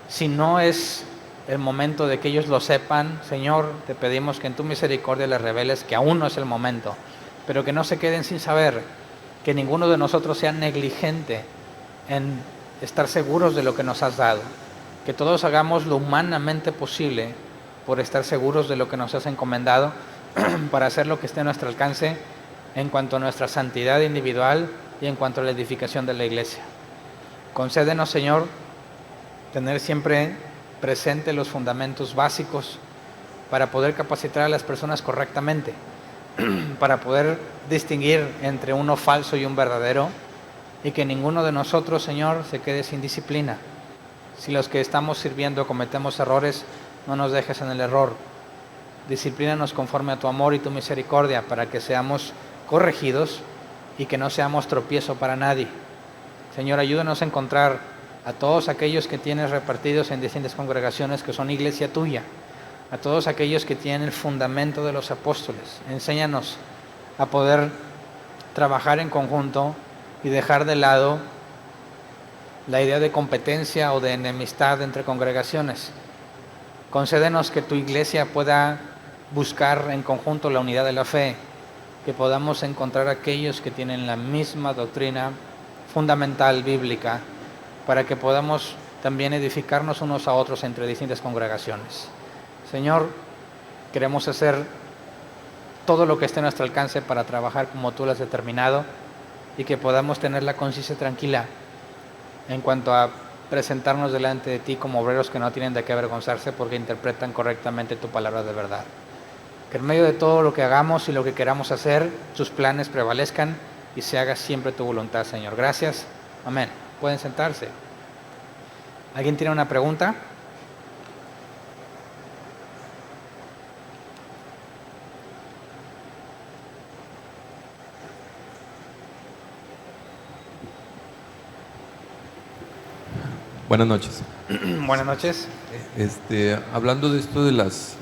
Si no es el momento de que ellos lo sepan, Señor, te pedimos que en tu misericordia les reveles que aún no es el momento, pero que no se queden sin saber, que ninguno de nosotros sea negligente en estar seguros de lo que nos has dado, que todos hagamos lo humanamente posible por estar seguros de lo que nos has encomendado para hacer lo que esté a nuestro alcance en cuanto a nuestra santidad individual y en cuanto a la edificación de la iglesia. Concédenos, Señor, tener siempre presente los fundamentos básicos para poder capacitar a las personas correctamente, para poder distinguir entre uno falso y un verdadero, y que ninguno de nosotros, Señor, se quede sin disciplina. Si los que estamos sirviendo cometemos errores, no nos dejes en el error. Disciplínanos conforme a tu amor y tu misericordia para que seamos corregidos y que no seamos tropiezo para nadie. Señor, ayúdanos a encontrar a todos aquellos que tienes repartidos en distintas congregaciones que son iglesia tuya, a todos aquellos que tienen el fundamento de los apóstoles. Enséñanos a poder trabajar en conjunto y dejar de lado la idea de competencia o de enemistad entre congregaciones. Concédenos que tu iglesia pueda buscar en conjunto la unidad de la fe, que podamos encontrar aquellos que tienen la misma doctrina fundamental bíblica, para que podamos también edificarnos unos a otros entre distintas congregaciones. Señor, queremos hacer todo lo que esté a nuestro alcance para trabajar como tú lo has determinado y que podamos tener la conciencia tranquila en cuanto a presentarnos delante de ti como obreros que no tienen de qué avergonzarse porque interpretan correctamente tu palabra de verdad. Que en medio de todo lo que hagamos y lo que queramos hacer, tus planes prevalezcan y se haga siempre tu voluntad, Señor. Gracias. Amén. Pueden sentarse. ¿Alguien tiene una pregunta? Buenas noches. Buenas noches. Hablando de esto de las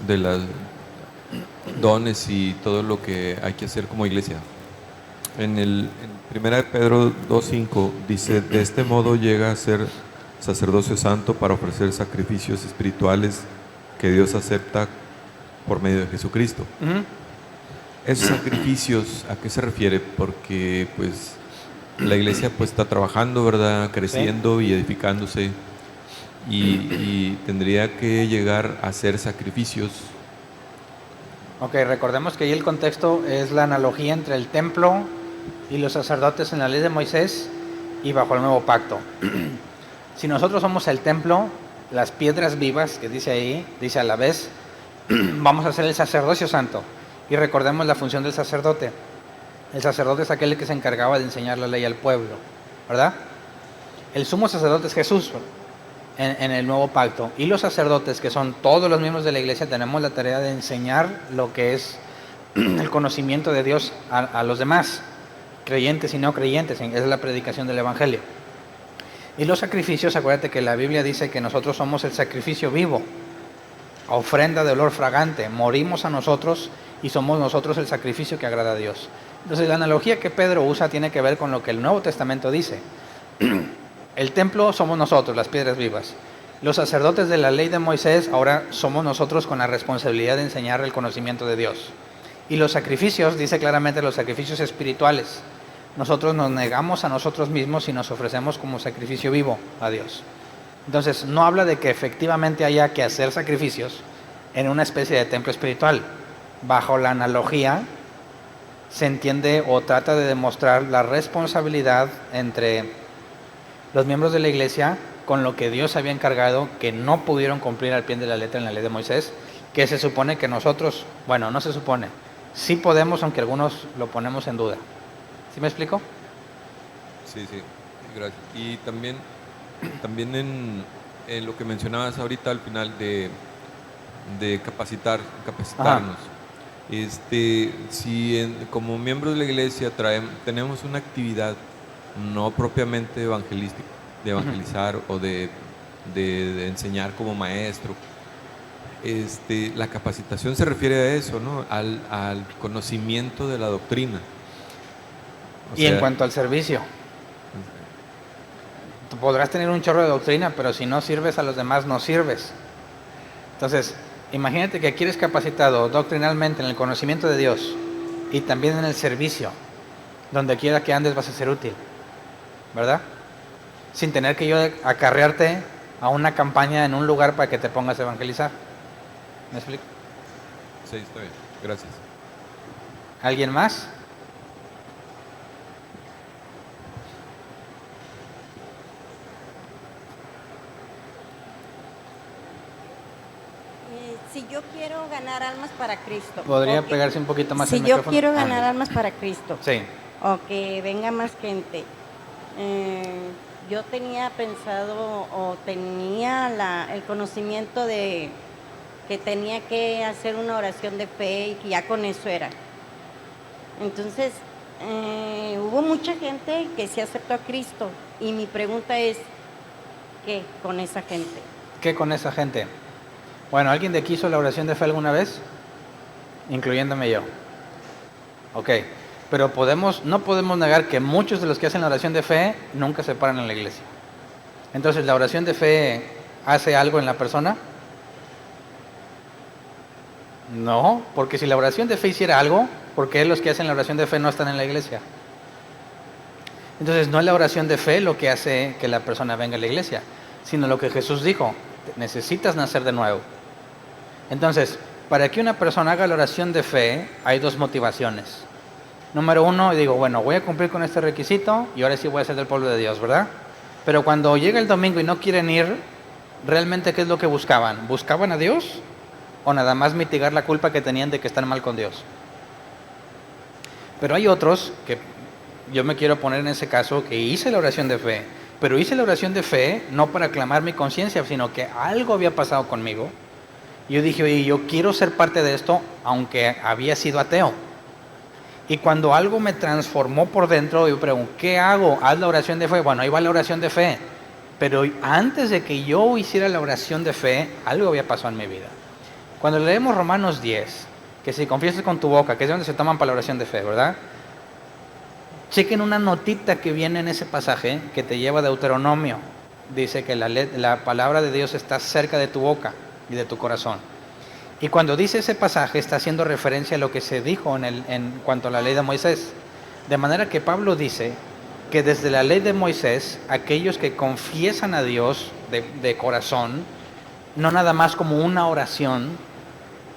dones y todo lo que hay que hacer como iglesia. En 1 Pedro 2:5 dice: de este modo llega a ser sacerdocio santo para ofrecer sacrificios espirituales que Dios acepta por medio de Jesucristo. ¿Esos sacrificios a qué se refiere? Porque pues la iglesia pues está trabajando, ¿verdad? Creciendo y edificándose y tendría que llegar a hacer sacrificios. Ok, recordemos que ahí el contexto es la analogía entre el templo y los sacerdotes en la ley de Moisés y bajo el nuevo pacto. Si nosotros somos el templo, las piedras vivas que dice ahí, dice a la vez, vamos a hacer el sacerdocio santo. Y recordemos la función del sacerdote. El sacerdote es aquel que se encargaba de enseñar la ley al pueblo, ¿verdad? El sumo sacerdote es Jesús en el nuevo pacto. Y los sacerdotes, que son todos los miembros de la iglesia, tenemos la tarea de enseñar lo que es el conocimiento de Dios a los demás, creyentes y no creyentes. Es la predicación del evangelio. Y los sacrificios, acuérdate que la Biblia dice que nosotros somos el sacrificio vivo, ofrenda de olor fragante. Morimos a nosotros y somos nosotros el sacrificio que agrada a Dios. Entonces la analogía que Pedro usa tiene que ver con lo que el Nuevo Testamento dice. El templo somos nosotros, las piedras vivas. Los sacerdotes de la ley de Moisés ahora somos nosotros con la responsabilidad de enseñar el conocimiento de Dios. Y los sacrificios, dice claramente los sacrificios espirituales. Nosotros nos negamos a nosotros mismos y nos ofrecemos como sacrificio vivo a Dios. Entonces no habla de que efectivamente haya que hacer sacrificios en una especie de templo espiritual. Bajo la analogía se entiende o trata de demostrar la responsabilidad entre los miembros de la iglesia con lo que Dios había encargado que no pudieron cumplir al pie de la letra en la ley de Moisés, que se supone que nosotros, bueno, no se supone, sí podemos, aunque algunos lo ponemos en duda. ¿Sí me explico? Sí, gracias. Y también en lo que mencionabas ahorita al final de capacitarnos. Ajá. Si como miembros de la iglesia tenemos una actividad no propiamente evangelística, de evangelizar o de enseñar como maestro, la capacitación se refiere a eso, ¿no? Al conocimiento de la doctrina. Y en cuanto al servicio, tú podrás tener un chorro de doctrina, pero si no sirves a los demás, no sirves. Entonces, imagínate que aquí eres capacitado doctrinalmente en el conocimiento de Dios y también en el servicio. Donde quiera que andes vas a ser útil, ¿verdad? Sin tener que yo acarrearte a una campaña en un lugar para que te pongas a evangelizar. ¿Me explico? Sí, está bien. Gracias. ¿Alguien más? Si yo quiero ganar almas para Cristo. Podría pegarse un poquito más el micrófono. Si yo quiero ganar Ándale. almas para Cristo. Sí. O que venga más gente. Yo tenía pensado o tenía el conocimiento de que tenía que hacer una oración de fe y que ya con eso era. Entonces, hubo mucha gente que se aceptó a Cristo y mi pregunta es, ¿qué con esa gente? ¿Qué con esa gente? Bueno, ¿alguien de aquí hizo la oración de fe alguna vez? Incluyéndome yo. Ok, pero no podemos negar que muchos de los que hacen la oración de fe nunca se paran en la iglesia. Entonces, ¿la oración de fe hace algo en la persona? No, porque si la oración de fe hiciera algo, ¿por qué los que hacen la oración de fe no están en la iglesia? Entonces, no es la oración de fe lo que hace que la persona venga a la iglesia, sino lo que Jesús dijo: necesitas nacer de nuevo. Entonces, para que una persona haga la oración de fe, hay dos motivaciones. Número uno, digo, bueno, voy a cumplir con este requisito y ahora sí voy a ser del pueblo de Dios, ¿verdad? Pero cuando llega el domingo y no quieren ir, ¿realmente qué es lo que buscaban? ¿Buscaban a Dios o nada más mitigar la culpa que tenían de que están mal con Dios? Pero hay otros, que yo me quiero poner en ese caso, que hice la oración de fe, pero hice la oración de fe no para aclamar mi conciencia, sino que algo había pasado conmigo. Yo dije, oye, yo quiero ser parte de esto, aunque había sido ateo. Y cuando algo me transformó por dentro, yo pregunto, ¿qué hago? Haz la oración de fe. Bueno, ahí va la oración de fe. Pero antes de que yo hiciera la oración de fe, algo había pasado en mi vida. Cuando leemos Romanos 10, que si confiesas con tu boca, que es donde se toman para la oración de fe, ¿verdad? Chequen una notita que viene en ese pasaje que te lleva a Deuteronomio. Dice que la palabra de Dios está cerca de tu boca y de tu corazón. Y cuando dice ese pasaje está haciendo referencia a lo que se dijo en cuanto a la ley de Moisés. De manera que Pablo dice que desde la ley de Moisés, aquellos que confiesan a Dios de corazón, no nada más como una oración,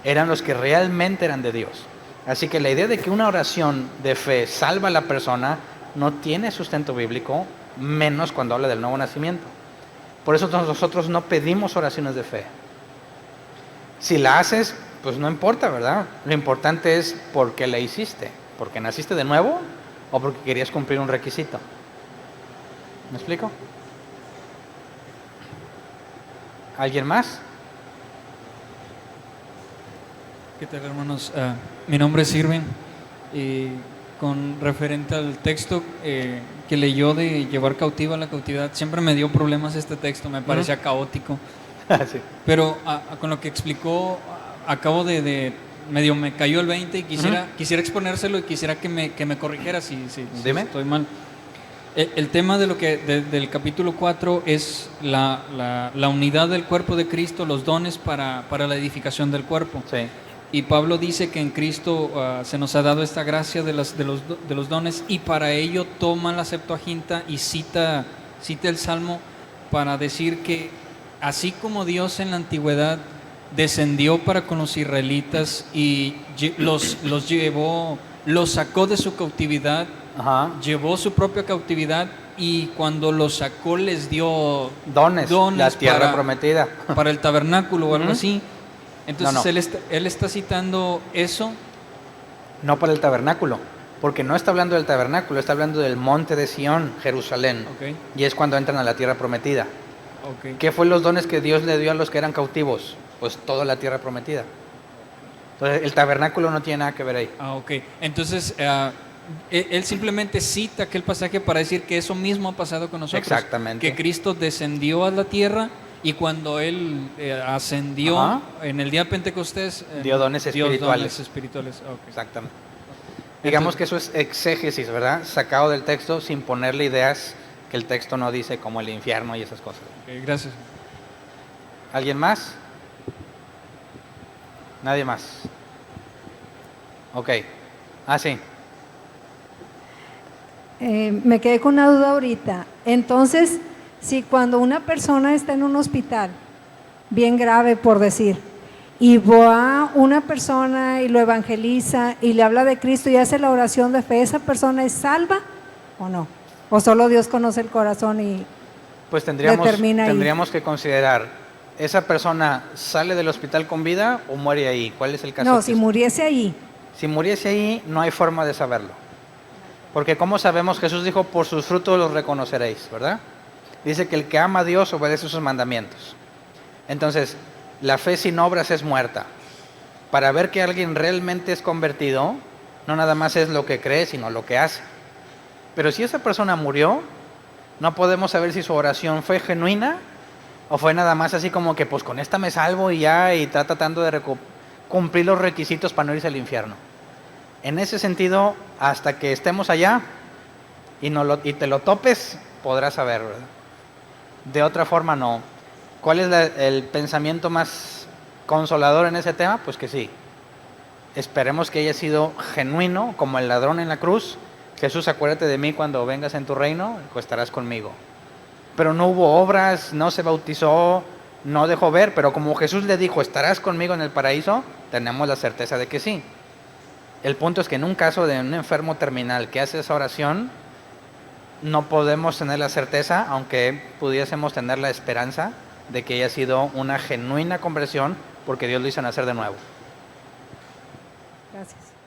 eran los que realmente eran de Dios. Así que la idea de que una oración de fe salva a la persona no tiene sustento bíblico, menos cuando habla del nuevo nacimiento. Por eso nosotros no pedimos oraciones de fe. Si la haces, pues no importa, ¿verdad? Lo importante es por qué la hiciste. ¿Porque naciste de nuevo o porque querías cumplir un requisito? ¿Me explico? ¿Alguien más? ¿Qué tal, hermanos? Mi nombre es Irving y con referente al texto que leyó de llevar cautiva la cautividad, siempre me dio problemas este texto, me parecía caótico. Sí. Pero con lo que explicó, acabo de medio me cayó el 20 y quisiera exponérselo y quisiera que me corrijera si estoy mal. El tema de del capítulo 4 es la unidad del cuerpo de Cristo, los dones para la edificación del cuerpo. Sí. Y Pablo dice que en Cristo se nos ha dado esta gracia de los dones, y para ello toma la Septuaginta y cita el Salmo para decir que así como Dios en la antigüedad descendió para con los israelitas y los sacó de su cautividad, Ajá. llevó su propia cautividad, y cuando los sacó les dio Dones, la tierra prometida. para el tabernáculo o algo así. Entonces No. Él está citando eso. No para el tabernáculo, porque no está hablando del tabernáculo, está hablando del monte de Sión, Jerusalén. Okay. Y es cuando entran a la tierra prometida. Okay. ¿Qué fue los dones que Dios le dio a los que eran cautivos? Pues toda la tierra prometida. Entonces el tabernáculo no tiene nada que ver ahí. Ok. Entonces él simplemente cita aquel pasaje para decir que eso mismo ha pasado con nosotros. Exactamente. Que Cristo descendió a la tierra, y cuando Él ascendió en el día de Pentecostés, dio dones espirituales. Okay. Exactamente. Digamos que eso es exégesis, ¿verdad? Sacado del texto sin ponerle ideas que el texto no dice, como el infierno y esas cosas. Okay, gracias. ¿Alguien más? Nadie más. Ok. Sí. Me quedé con una duda ahorita. Entonces, si cuando una persona está en un hospital, bien grave por decir, y va una persona y lo evangeliza y le habla de Cristo y hace la oración de fe, ¿esa persona es salva o no? ¿O solo Dios conoce el corazón y pues determina ahí? tendríamos que considerar, ¿esa persona sale del hospital con vida o muere ahí? ¿Cuál es el caso? No, si muriese ahí. Si muriese ahí, no hay forma de saberlo. Porque ¿cómo sabemos? Jesús dijo, por sus frutos los reconoceréis, ¿verdad? Dice que el que ama a Dios obedece sus mandamientos. Entonces, la fe sin obras es muerta. Para ver que alguien realmente es convertido, no nada más es lo que cree, sino lo que hace. Pero si esa persona murió, no podemos saber si su oración fue genuina o fue nada más así como que pues con esta me salvo y ya, y está tratando de cumplir los requisitos para no irse al infierno. En ese sentido, hasta que estemos allá y te lo topes, podrás saber, ¿verdad? De otra forma no. ¿Cuál es el pensamiento más consolador en ese tema? Pues que sí. Esperemos que haya sido genuino, como el ladrón en la cruz. Jesús, acuérdate de mí cuando vengas en tu reino, pues estarás conmigo. pero no hubo obras, no se bautizó, no dejó ver, pero como Jesús le dijo, ¿estarás conmigo en el paraíso?, tenemos la certeza de que sí. El punto es que en un caso de un enfermo terminal que hace esa oración, no podemos tener la certeza, aunque pudiésemos tener la esperanza de que haya sido una genuina conversión, porque Dios lo hizo nacer de nuevo. Gracias.